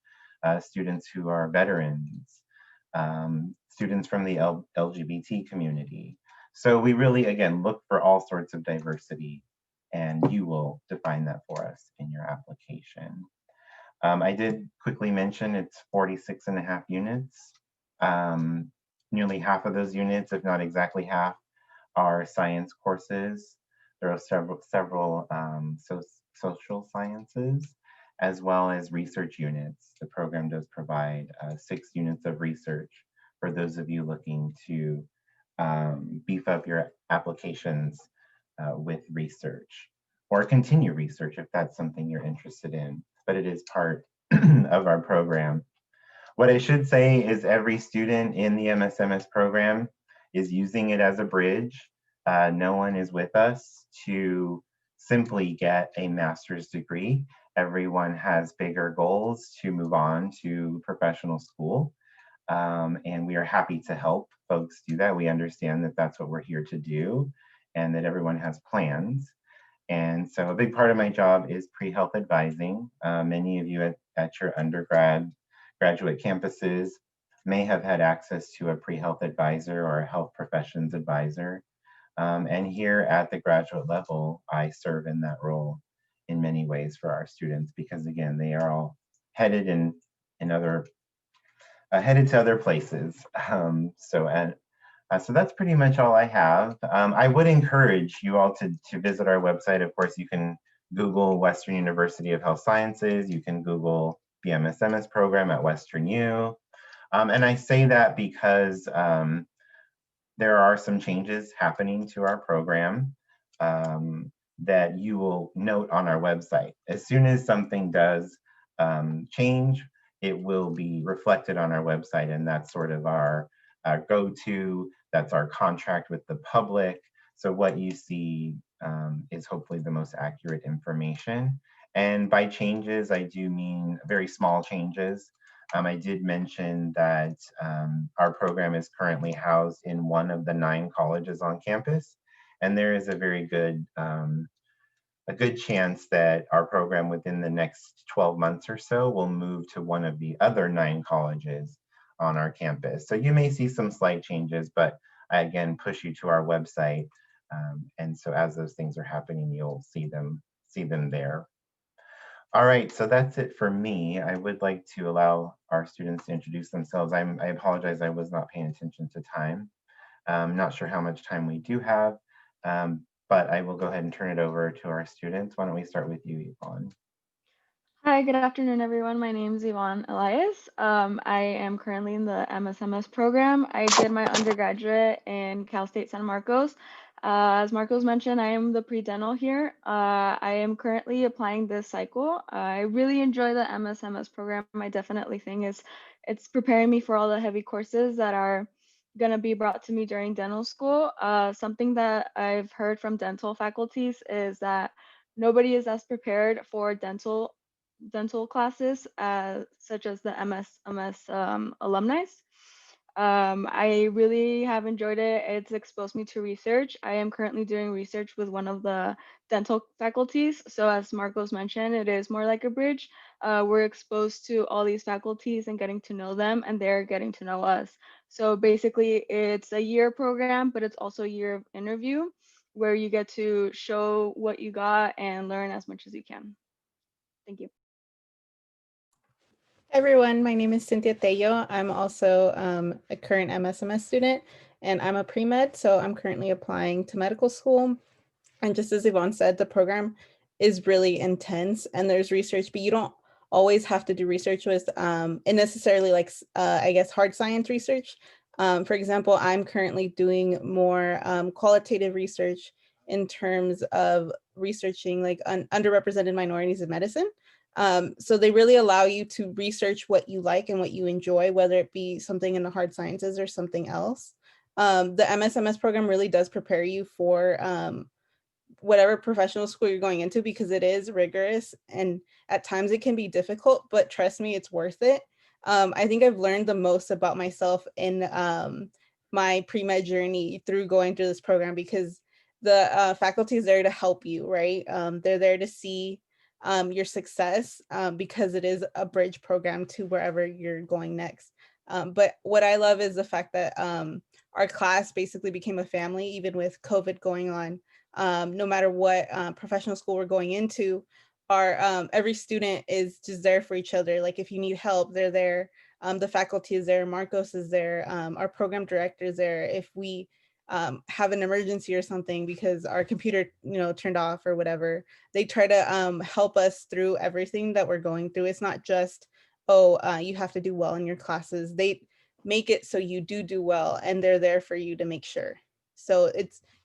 students who are veterans, students from the LGBT community. So we really, again, look for all sorts of diversity, and you will define that for us in your application. I did quickly mention it's 46.5 units. Nearly half of those units, if not exactly half, are science courses. There are several social sciences, as well as research units. The program does provide 6 units of research for those of you looking to beef up your applications with research, or continue research if that's something you're interested in, but it is part of our program. What I should say is every student in the MSMS program is using it as a bridge. No one is with us to simply get a master's degree. Everyone has bigger goals to move on to professional school. And we are happy to help folks do that. We understand that that's what we're here to do and that everyone has plans. And so a big part of my job is pre-health advising. Many of you at your graduate campuses may have had access to a pre-health advisor or a health professions advisor. And here at the graduate level, I serve in that role in many ways for our students, because again, they are all headed headed to other places. So that's pretty much all I have. I would encourage you all to visit our website. Of course, you can Google Western University of Health Sciences. You can Google the MSMS program at Western U. And I say that because there are some changes happening to our program that you will note on our website. As soon as something does change, it will be reflected on our website, and that's sort of our go-to, that's our contract with the public. So what you see is hopefully the most accurate information. And by changes, I do mean very small changes. I did mention that our program is currently housed in one of the 9 colleges on campus, and there is a very good a good chance that our program within the next 12 months or so will move to one of the other 9 colleges on our campus. So you may see some slight changes, but I again push you to our website. And so as those things are happening, you'll see them there. All right, so that's it for me. I would like to allow our students to introduce themselves. I apologize, I was not paying attention to time. Not sure how much time we do have. But I will go ahead and turn it over to our students. Why don't we start with you, Yvonne? Hi, good afternoon, everyone. My name is Yvonne Elias. I am currently in the MSMS program. I did my undergraduate in Cal State San Marcos. As Marcos mentioned, I am the pre-dental here. I am currently applying this cycle. I really enjoy the MSMS program. I definitely think it's preparing me for all the heavy courses that are going to be brought to me during dental school. Something that I've heard from dental faculties is that nobody is as prepared for dental classes such as the MSMS alumni. I really have enjoyed it. It's exposed me to research. I am currently doing research with one of the dental faculties. So as Marcos mentioned, it is more like a bridge. We're exposed to all these faculties and getting to know them, and they're getting to know us. So basically it's a year program, but it's also a year of interview where you get to show what you got and learn as much as you can. Thank you. Hi everyone, my name is Cynthia Tello. I'm also a current MSMS student, and I'm a pre-med, so I'm currently applying to medical school. And just as Yvonne said, the program is really intense and there's research, but you don't always have to do research with and necessarily like, I guess, hard science research. For example, I'm currently doing more qualitative research in terms of researching like underrepresented minorities in medicine. So they really allow you to research what you like and what you enjoy, whether it be something in the hard sciences or something else. The MSMS program really does prepare you for whatever professional school you're going into, because it is rigorous and at times it can be difficult, but trust me, it's worth it. I think I've learned the most about myself in my pre-med journey through going through this program, because the faculty is there to help you, right? They're there to see your success because it is a bridge program to wherever you're going next. But what I love is the fact that our class basically became a family, even with COVID going on. No matter what professional school we're going into, our every student is just there for each other. Like if you need help, they're there. The faculty is there. Marcos is there. Our program director is there. If we have an emergency or something because our computer, turned off or whatever, they try to help us through everything that we're going through. It's not just, you have to do well in your classes. They make it so you do well, and they're there for you to make sure. So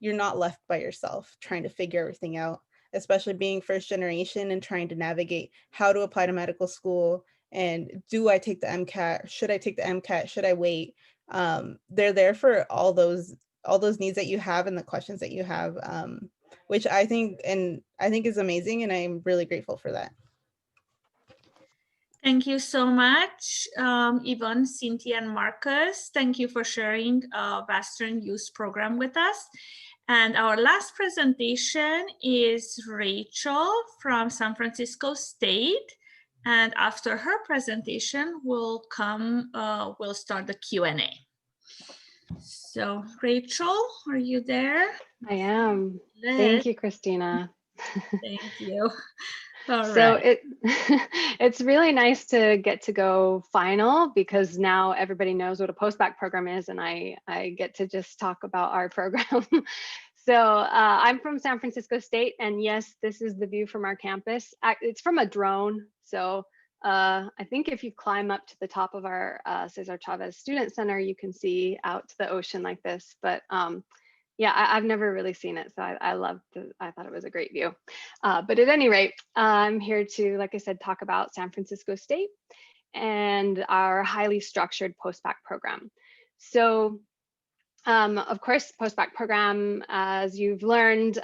you're not left by yourself trying to figure everything out, especially being first generation and trying to navigate how to apply to medical school. And do I take the MCAT? Should I take the MCAT? Should I wait? They're there for all those needs that you have and the questions that you have, which I think is amazing. And I'm really grateful for that. Thank you so much, Yvonne, Cynthia, and Marcus. Thank you for sharing Western Youth Program with us. And our last presentation is Rachel from San Francisco State. And after her presentation, we'll start the Q&A. So Rachel, are you there? I am. Thank you, Christina. Thank you. All so right. It's really nice to get to go final, because now everybody knows what a post-bac program is, and I get to just talk about our program. So I'm from San Francisco State, and yes, this is the view from our campus. It's from a drone, so I think if you climb up to the top of our Cesar Chavez Student Center, you can see out to the ocean like this. But yeah, I've never really seen it, so I thought it was a great view. But at any rate, I'm here to, like I said, talk about San Francisco State and our highly structured post-bac program. So of course, post-bac program, as you've learned,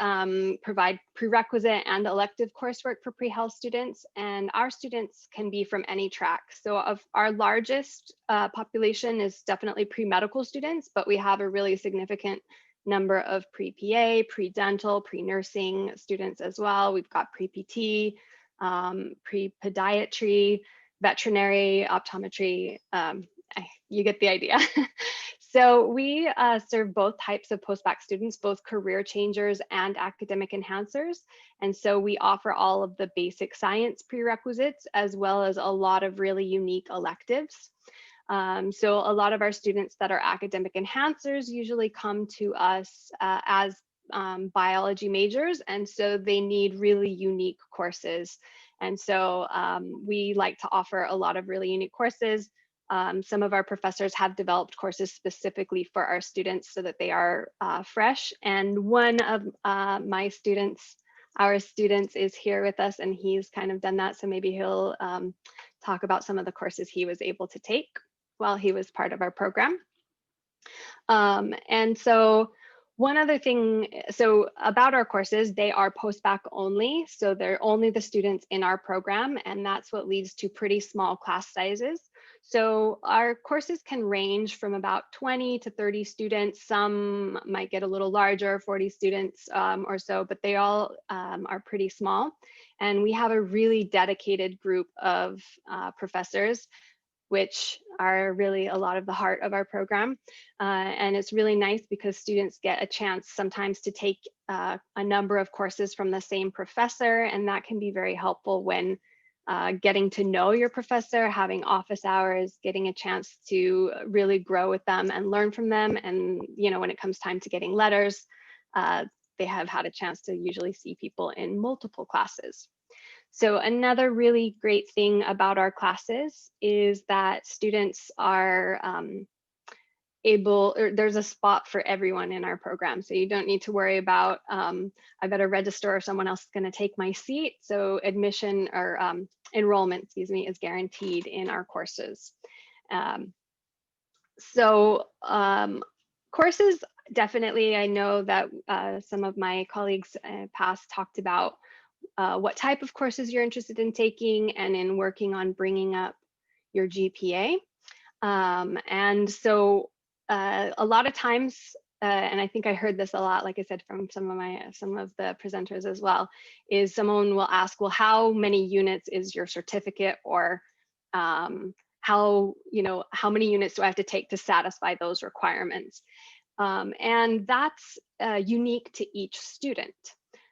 provide prerequisite and elective coursework for pre-health students, and our students can be from any track. So of our largest population is definitely pre-medical students, but we have a really significant number of pre-PA, pre-dental, pre-nursing students as well. We've got pre-PT, pre-podiatry, veterinary, optometry. You get the idea. So we serve both types of post-bac students, both career changers and academic enhancers. And so we offer all of the basic science prerequisites, as well as a lot of really unique electives. So a lot of our students that are academic enhancers usually come to us as biology majors, and so they need really unique courses. And so we like to offer a lot of really unique courses. Some of our professors have developed courses specifically for our students so that they are fresh. And one of our students is here with us, and he's kind of done that. So maybe he'll talk about some of the courses he was able to take while he was part of our program. And so one other thing, so about our courses, they are post-bac only. So they're only the students in our program, and that's what leads to pretty small class sizes. So our courses can range from about 20 to 30 students. Some might get a little larger, 40 students or so, but they all are pretty small. And we have a really dedicated group of professors, which are really a lot of the heart of our program. And it's really nice because students get a chance sometimes to take a number of courses from the same professor, and that can be very helpful when getting to know your professor, having office hours, getting a chance to really grow with them and learn from them. And, you know, when it comes time to getting letters, they have had a chance to usually see people in multiple classes. So another really great thing about our classes is that students are there's a spot for everyone in our program. So you don't need to worry about, I better register or someone else is going to take my seat. So admission or enrollment, excuse me, is guaranteed in our courses. Courses, definitely, I know that some of my colleagues past talked about what type of courses you're interested in taking and in working on bringing up your GPA. And so a lot of times, and I think I heard this a lot, like I said, from some of the presenters as well, is someone will ask, well, how many units is your certificate, or how many units do I have to take to satisfy those requirements? And that's unique to each student.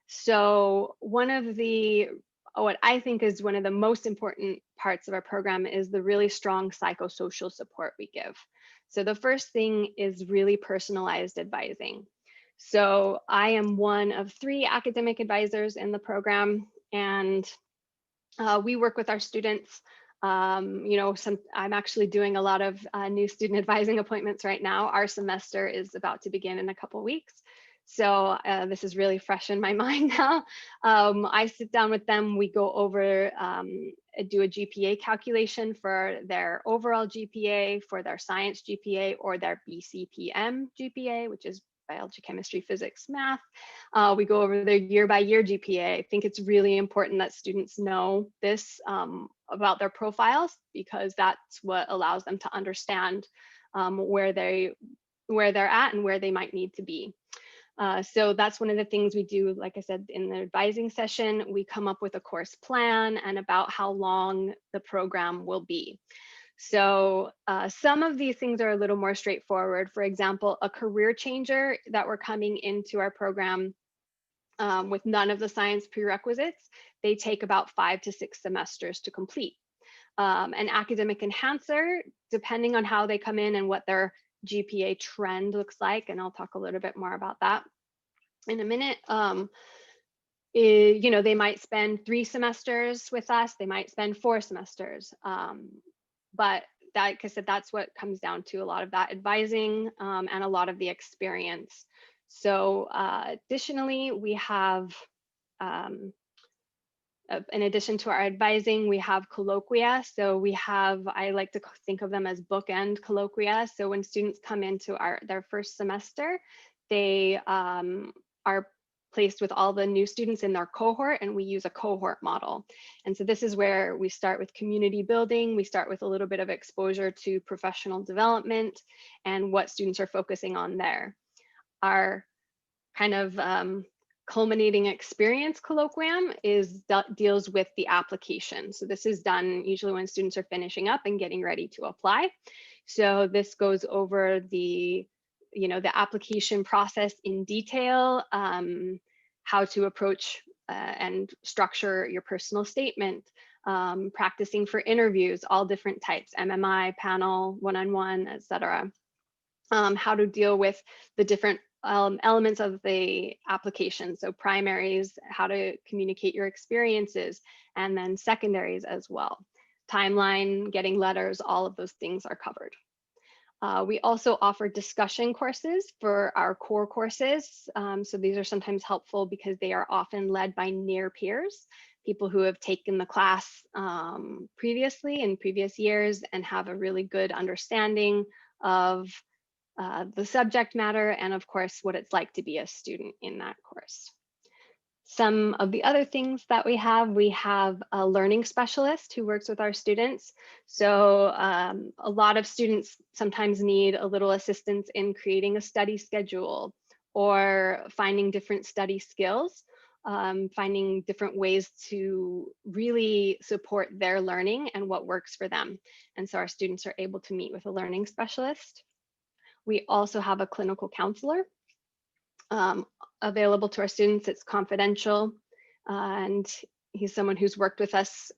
So what I think is one of the most important parts of our program is the really strong psychosocial support we give. So the first thing is really personalized advising. So I am one of 3 academic advisors in the program, and we work with our students. I'm actually doing a lot of new student advising appointments right now. Our semester is about to begin in a couple weeks. So this is really fresh in my mind now. I sit down with them, we go over, do a GPA calculation for their overall GPA, for their science GPA, or their BCPM GPA, which is biology, chemistry, physics, math. We go over their year-by-year GPA. I think it's really important that students know this about their profiles, because that's what allows them to understand where they're at and where they might need to be. So that's one of the things we do. Like I said, in the advising session, we come up with a course plan and about how long the program will be. So some of these things are a little more straightforward. For example, a career changer that we're coming into our program with none of the science prerequisites, they take about 5 to 6 semesters to complete. An academic enhancer, depending on how they come in and what their GPA trend looks like, and I'll talk a little bit more about that in a minute. They might spend 3 semesters with us, they might spend 4 semesters. But like I said, that's what comes down to, a lot of that advising and a lot of the experience. So additionally, we have, in addition to our advising, we have colloquia. So we have, I like to think of them as bookend colloquia. So when students come into their first semester, they are placed with all the new students in their cohort, and we use a cohort model. And so this is where we start with community building. We start with a little bit of exposure to professional development and what students are focusing on there. Our kind of culminating experience colloquium deals with the application. So this is done usually when students are finishing up and getting ready to apply. So this goes over the application process in detail, how to approach and structure your personal statement, practicing for interviews, all different types, MMI, panel, one-on-one, etc. How to deal with the different elements of the application. So primaries, how to communicate your experiences, and then secondaries as well. Timeline, getting letters, all of those things are covered. We also offer discussion courses for our core courses. So these are sometimes helpful because they are often led by near peers, people who have taken the class previously in previous years and have a really good understanding of the subject matter and, of course, what it's like to be a student in that course. Some of the other things that we have a learning specialist who works with our students. So a lot of students sometimes need a little assistance in creating a study schedule or finding different study skills, finding different ways to really support their learning and what works for them. And so our students are able to meet with a learning specialist. We also have a clinical counselor available to our students. It's confidential, and he's someone who's worked with us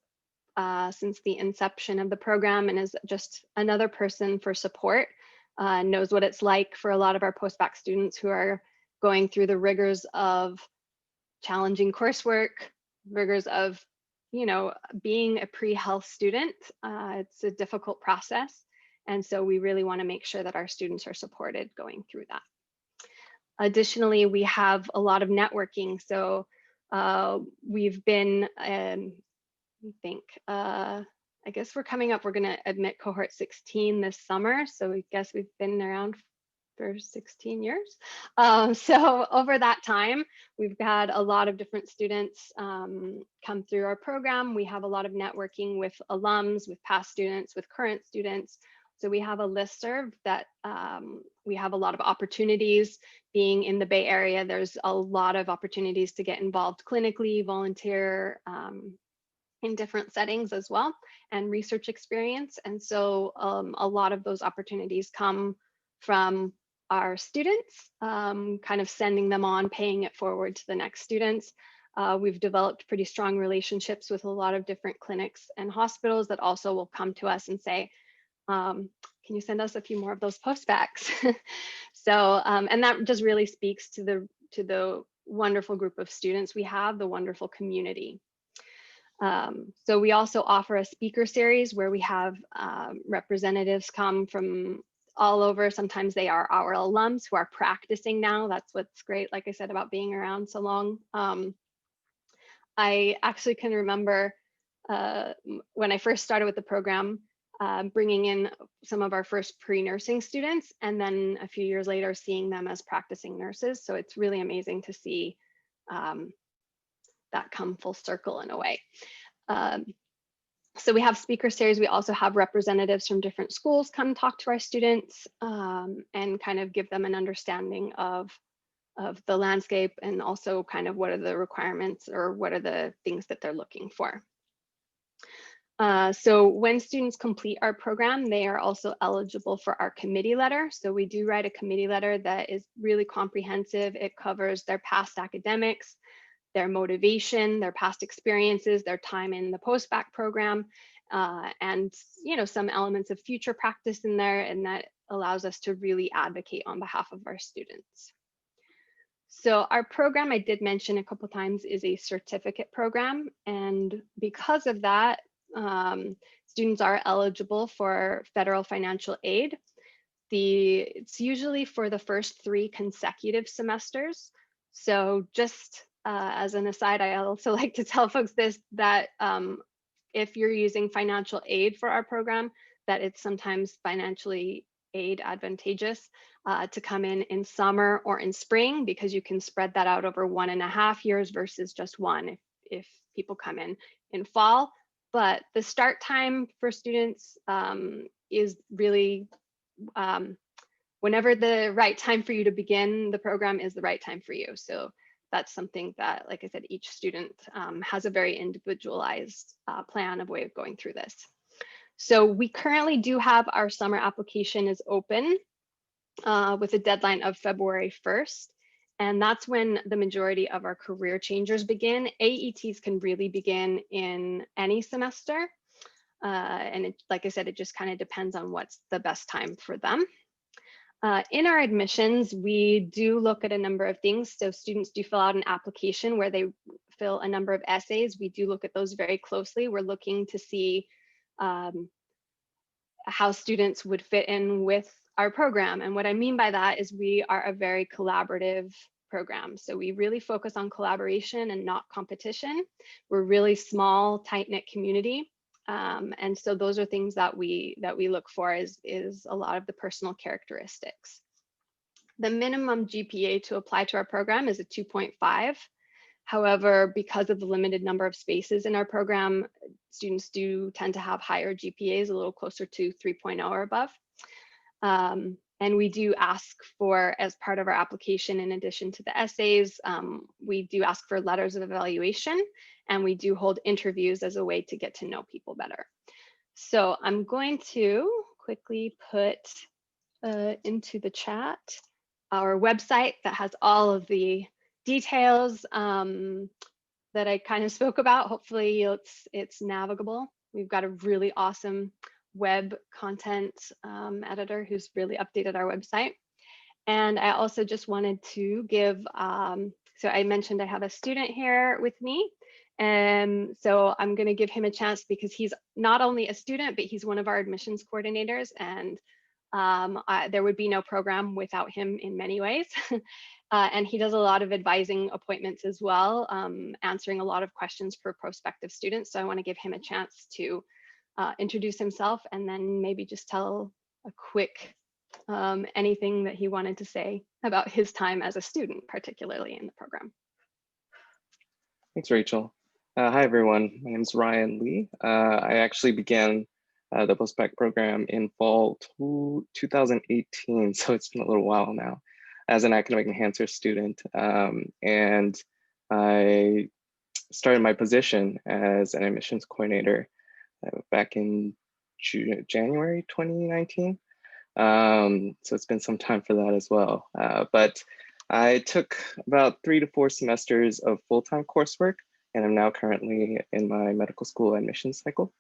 since the inception of the program and is just another person for support, knows what it's like for a lot of our post-bac students who are going through the rigors of challenging coursework, rigors of, you know, being a pre-health student. It's a difficult process. And so we really want to make sure that our students are supported going through that. Additionally, we have a lot of networking. So we've been, I guess we're coming up, we're going to admit cohort 16 this summer. So I guess we've been around for 16 years. So over that time, we've had a lot of different students come through our program. We have a lot of networking with alums, with past students, with current students. So we have a listserv that we have a lot of opportunities. Being in the Bay Area, there's a lot of opportunities to get involved clinically, volunteer in different settings as well, and research experience. And so a lot of those opportunities come from our students, kind of sending them on, paying it forward to the next students. We've developed pretty strong relationships with a lot of different clinics and hospitals that also will come to us and say, can you send us a few more of those post-bacs? So, and that just really speaks to the wonderful group of students we have, the wonderful community. So we also offer a speaker series where we have representatives come from all over. Sometimes they are our alums who are practicing now. That's what's great, like I said, about being around so long. I actually can remember when I first started with the program, bringing in some of our first pre-nursing students, and then a few years later, seeing them as practicing nurses. So it's really amazing to see that come full circle in a way. So we have speaker series. We also have representatives from different schools come talk to our students and kind of give them an understanding of the landscape, and also kind of what are the requirements or what are the things that they're looking for. So when students complete our program, they are also eligible for our committee letter. So we do write a committee letter that is really comprehensive. It covers their past academics, their motivation, their past experiences, their time in the post-bac program, and some elements of future practice in there, and that allows us to really advocate on behalf of our students. So our program, I did mention a couple times, is a certificate program, and because of that, students are eligible for federal financial aid. It's usually for the first 3 consecutive semesters. So just as an aside, I also like to tell folks that if you're using financial aid for our program, that it's sometimes financially aid advantageous to come in summer or in spring, because you can spread that out over 1.5 years versus just 1 if people come in fall. But the start time for students is really whenever the right time for you to begin the program is the right time for you. So that's something that, like I said, each student has a very individualized plan of way of going through this. So we currently do have our summer application is open with a deadline of February 1st. And that's when the majority of our career changers begin. AETs can really begin in any semester. And like I said, it just kind of depends on what's the best time for them. In our admissions, we do look at a number of things. So students do fill out an application where they fill a number of essays. We do look at those very closely. We're looking to see how students would fit in with our program. And what I mean by that is we are a very collaborative program. So we really focus on collaboration and not competition. We're really small, tight-knit community. And so those are things that we look for is a lot of the personal characteristics. The minimum GPA to apply to our program is a 2.5. However, because of the limited number of spaces in our program, students do tend to have higher GPAs, a little closer to 3.0 or above. And we do ask for, as part of our application, in addition to the essays, we do ask for letters of evaluation, and we do hold interviews as a way to get to know people better. So I'm going to quickly put into the chat our website that has all of the details that I kind of spoke about. Hopefully it's navigable. we've got a really awesome web content editor who's really updated our website. And I also just wanted to give, so I mentioned I have a student here with me. And so I'm going to give him a chance because he's not only a student, but he's one of our admissions coordinators. And there would be no program without him in many ways. And he does a lot of advising appointments as well, answering a lot of questions for prospective students. So I want to give him a chance to introduce himself and then maybe just tell a quick anything that he wanted to say about his time as a student, particularly in the program. Thanks, Rachel. Hi, everyone. My name is Ryan Lee. I actually began the Postbac program in fall 2018, so it's been a little while now, as an academic enhancer student. And I started my position as an admissions coordinator back in January 2019. So it's been some time for that as well. But I took about 3 to 4 semesters of full-time coursework, and I'm now currently in my medical school admissions cycle.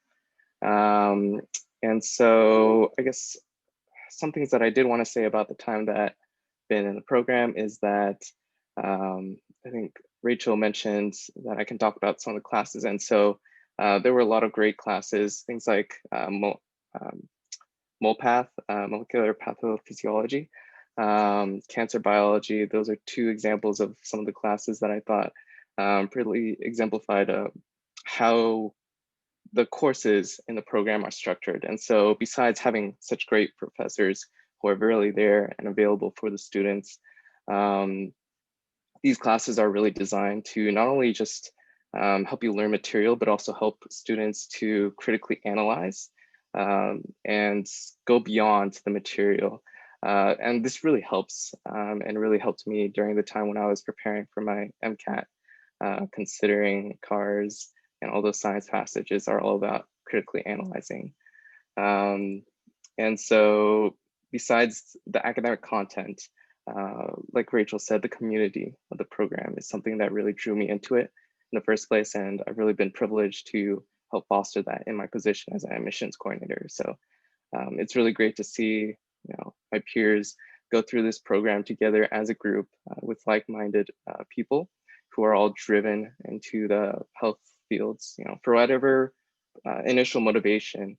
And so I guess some things that I did want to say about the time that I've been in the program is that I think Rachel mentioned that I can talk about some of the classes. And so there were a lot of great classes, things like MOPATH, molecular pathophysiology, cancer biology. Those are 2 examples of some of the classes that I thought really exemplified how the courses in the program are structured. And so besides having such great professors who are really there and available for the students, these classes are really designed to not only just help you learn material, but also help students to critically analyze and go beyond the material. And this really helps and really helped me during the time when I was preparing for my MCAT, considering CARS and all those science passages are all about critically analyzing. And so besides the academic content, like Rachel said, the community of the program is something that really drew me into it in the first place. And I've really been privileged to help foster that in my position as an admissions coordinator. So it's really great to see, my peers go through this program together as a group with like-minded people who are all driven into the health fields, for whatever initial motivation.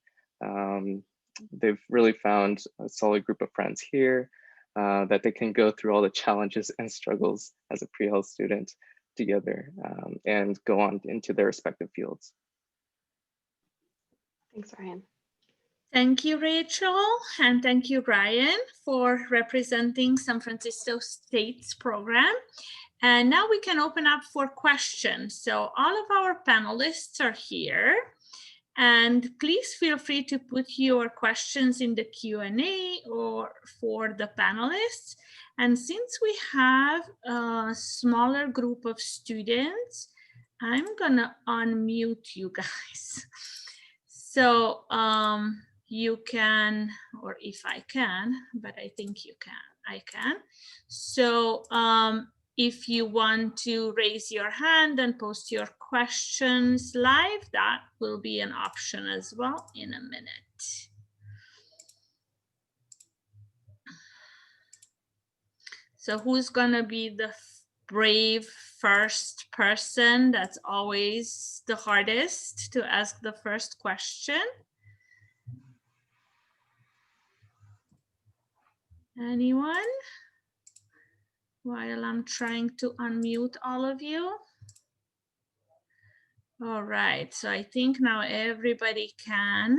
They've really found a solid group of friends here that they can go through all the challenges and struggles as a pre-health student together and go on into their respective fields. Thanks, Ryan. Thank you, Rachel, and thank you, Ryan, for representing San Francisco State's program. And now we can open up for questions. So all of our panelists are here. And please feel free to put your questions in the Q&A or for the panelists. And since we have a smaller group of students, I'm gonna unmute you guys. So you can, or if I can, but I think you can, I can. So if you want to raise your hand and post your questions live, that will be an option as well in a minute. So who's gonna be the brave first person? That's always the hardest to ask the first question. Anyone? While I'm trying to unmute all of you. All right, so I think now everybody can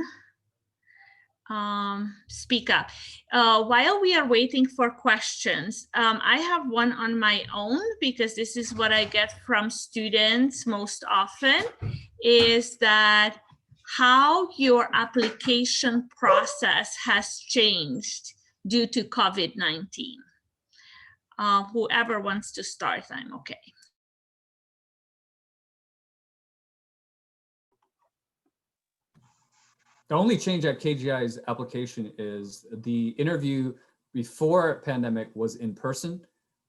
speak up. While we are waiting for questions, I have one on my own because this is what I get from students most often, is that how your application process has changed due to COVID-19. Whoever wants to start, I'm okay. The only change at KGI's application is the interview before pandemic was in person,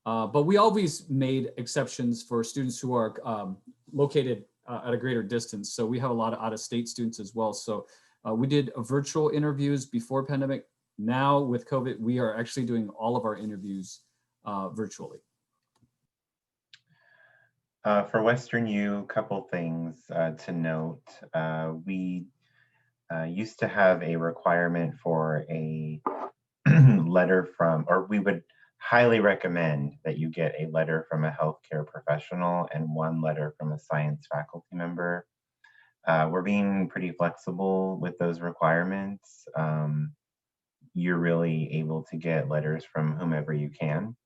but we always made exceptions for students who are located at a greater distance. So we have a lot of out-of-state students as well. So we did virtual interviews before pandemic. Now with COVID, we are actually doing all of our interviews virtually. For Western U, a couple things to note. We used to have a requirement for a letter from, or we would highly recommend that you get a letter from a healthcare professional and one letter from a science faculty member. We're being pretty flexible with those requirements. You're really able to get letters from whomever you can,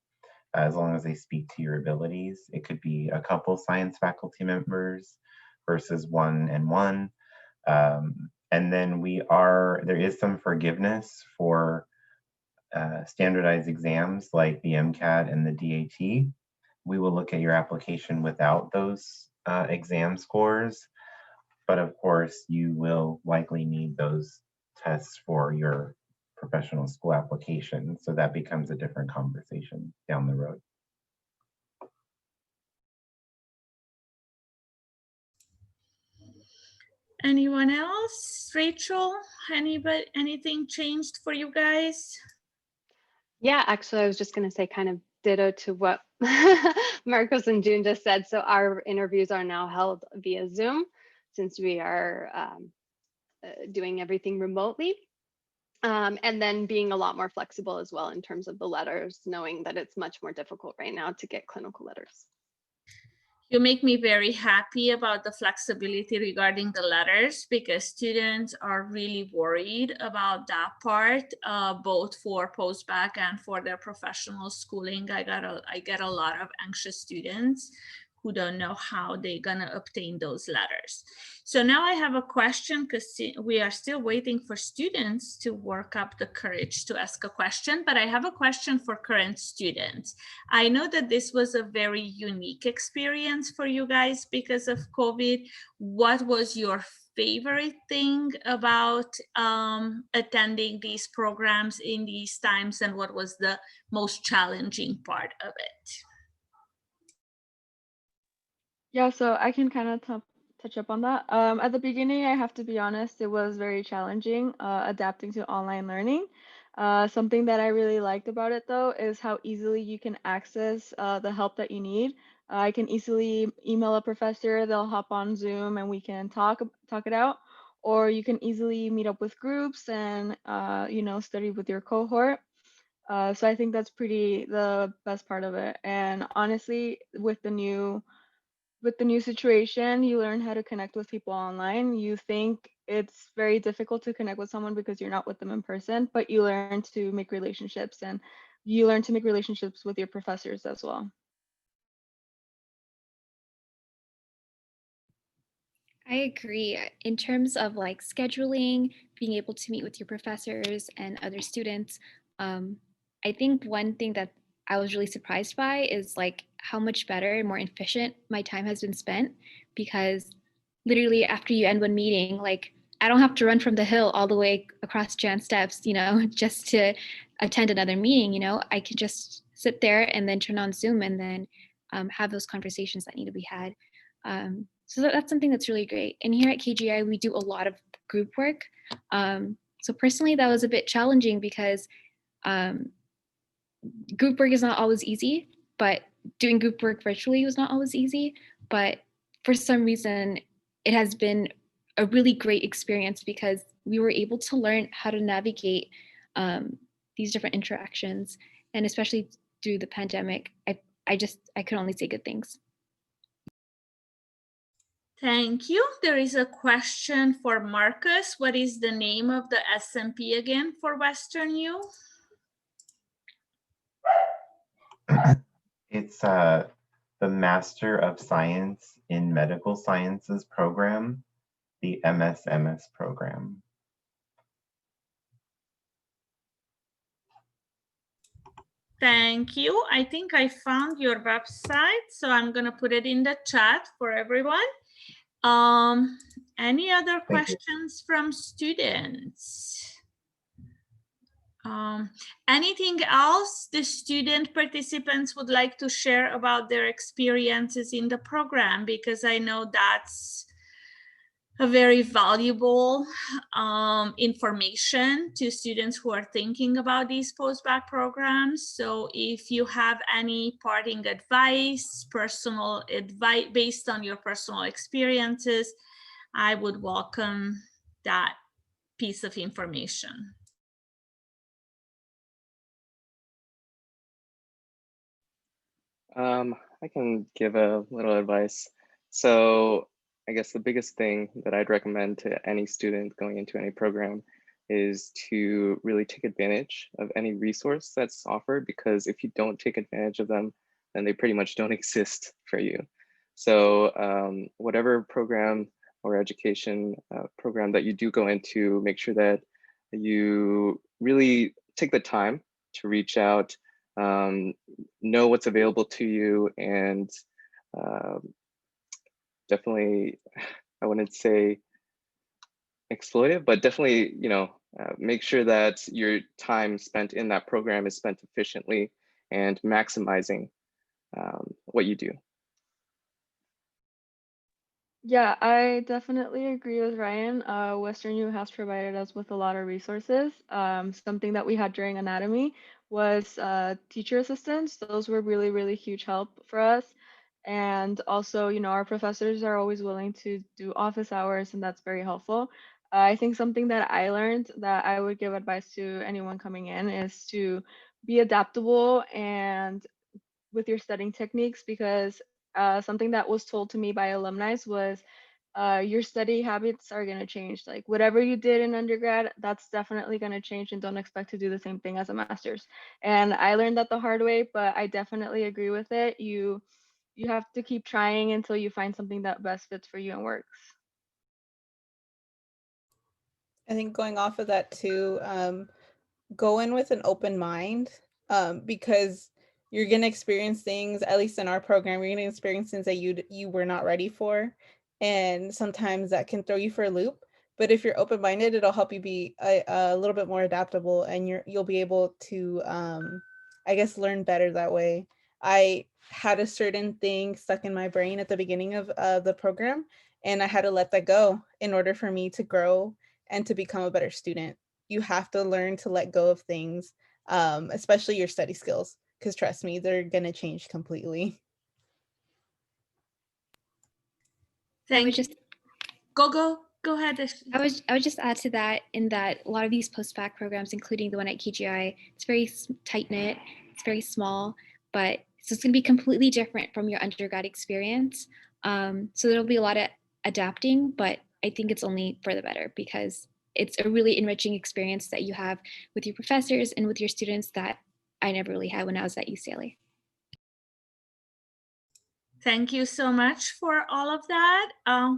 as long as they speak to your abilities. It could be a couple science faculty members versus one and one. And then there is some forgiveness for standardized exams like the MCAT and the DAT. We will look at your application without those exam scores, but of course you will likely need those tests for your professional school application. So that becomes a different conversation down the road. Anyone else? Rachel, anybody, anything changed for you guys? Yeah, actually, I was just going to say kind of ditto to what Marcos and June just said. So our interviews are now held via Zoom since we are doing everything remotely. And then being a lot more flexible as well in terms of the letters, knowing that it's much more difficult right now to get clinical letters. You make me very happy about the flexibility regarding the letters, because students are really worried about that part, both for post-bac and for their professional schooling. I get a lot of anxious students who don't know how they're gonna obtain those letters. So now I have a question, because we are still waiting for students to work up the courage to ask a question, but I have a question for current students. I know that this was a very unique experience for you guys because of COVID. What was your favorite thing about attending these programs in these times, and what was the most challenging part of it? Yeah, so I can kind of touch up on that. At the beginning, I have to be honest, it was very challenging adapting to online learning. Something that I really liked about it, though, is how easily you can access the help that you need. I can easily email a professor, they'll hop on Zoom and we can talk it out. Or you can easily meet up with groups and, study with your cohort. So I think that's the best part of it. And honestly, with the new situation, you learn how to connect with people online. You think it's very difficult to connect with someone because you're not with them in person, but you learn to make relationships, and you learn to make relationships with your professors as well. I agree. In terms of like scheduling, being able to meet with your professors and other students, I think one thing that I was really surprised by is like how much better and more efficient my time has been spent, because literally after you end one meeting, like I don't have to run from the hill all the way across Jan steps, just to attend another meeting. I can just sit there and then turn on Zoom and then have those conversations that need to be had. So that's something that's really great. And here at KGI, we do a lot of group work. So personally, that was a bit challenging because group work is not always easy, but doing group work virtually was not always easy. But for some reason, it has been a really great experience because we were able to learn how to navigate these different interactions. And especially through the pandemic, I could only say good things. Thank you. There is a question for Marcus. What is the name of the SMP again for Western U? It's the Master of Science in Medical Sciences program, the MSMS program. Thank you. I think I found your website, so I'm going to put it in the chat for everyone. Any other questions from students? Anything else the student participants would like to share about their experiences in the program? Because I know that's a very valuable information to students who are thinking about these post-bac programs. So if you have any parting advice, personal advice based on your personal experiences, I would welcome that piece of information. I can give a little advice. So I guess the biggest thing that I'd recommend to any student going into any program is to really take advantage of any resource that's offered, because if you don't take advantage of them, then they pretty much don't exist for you. So whatever program or education program that you do go into, make sure that you really take the time to reach out, know what's available to you, and definitely, I wouldn't say exploit it, but definitely, make sure that your time spent in that program is spent efficiently and maximizing what you do. Yeah, I definitely agree with Ryan. Western U has provided us with a lot of resources. Something that we had during anatomy was teacher assistants. Those were really, really huge help for us. And also, our professors are always willing to do office hours, and that's very helpful. I think something that I learned that I would give advice to anyone coming in is to be adaptable and with your studying techniques, because something that was told to me by alumni was your study habits are going to change. Like whatever you did in undergrad, that's definitely going to change, and don't expect to do the same thing as a master's. And I learned that the hard way, but I definitely agree with it. You have to keep trying until you find something that best fits for you and works. I think going off of that too, go in with an open mind, because you're going to experience things, at least in our program, you're going to experience things that you were not ready for. And sometimes that can throw you for a loop. But if you're open-minded, it'll help you be a little bit more adaptable, and you'll be able to, I guess, learn better that way. I had a certain thing stuck in my brain at the beginning of the program, and I had to let that go in order for me to grow and to become a better student. You have to learn to let go of things, especially your study skills, because trust me, they're gonna change completely. Thank you. Go ahead. I would just add to that, in that a lot of these post-bac programs, including the one at KGI, it's very tight-knit, it's very small, but so it's going to be completely different from your undergrad experience. So there'll be a lot of adapting, but I think it's only for the better, because it's a really enriching experience that you have with your professors and with your students that I never really had when I was at UCLA. Thank you so much for all of that.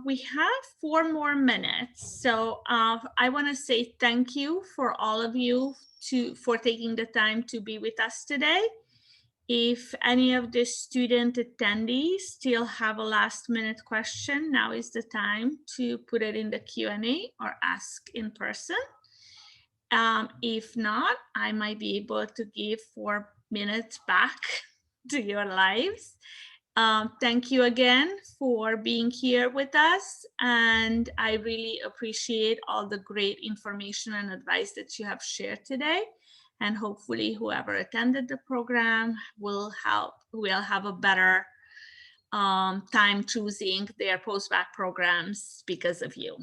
We have 4 more minutes. So I want to say thank you for all of you for taking the time to be with us today. If any of the student attendees still have a last minute question, now is the time to put it in the Q&A or ask in person. If not, I might be able to give 4 minutes back to your lives. Thank you again for being here with us, and I really appreciate all the great information and advice that you have shared today. And hopefully whoever attended the program will have a better time choosing their post-bac programs because of you.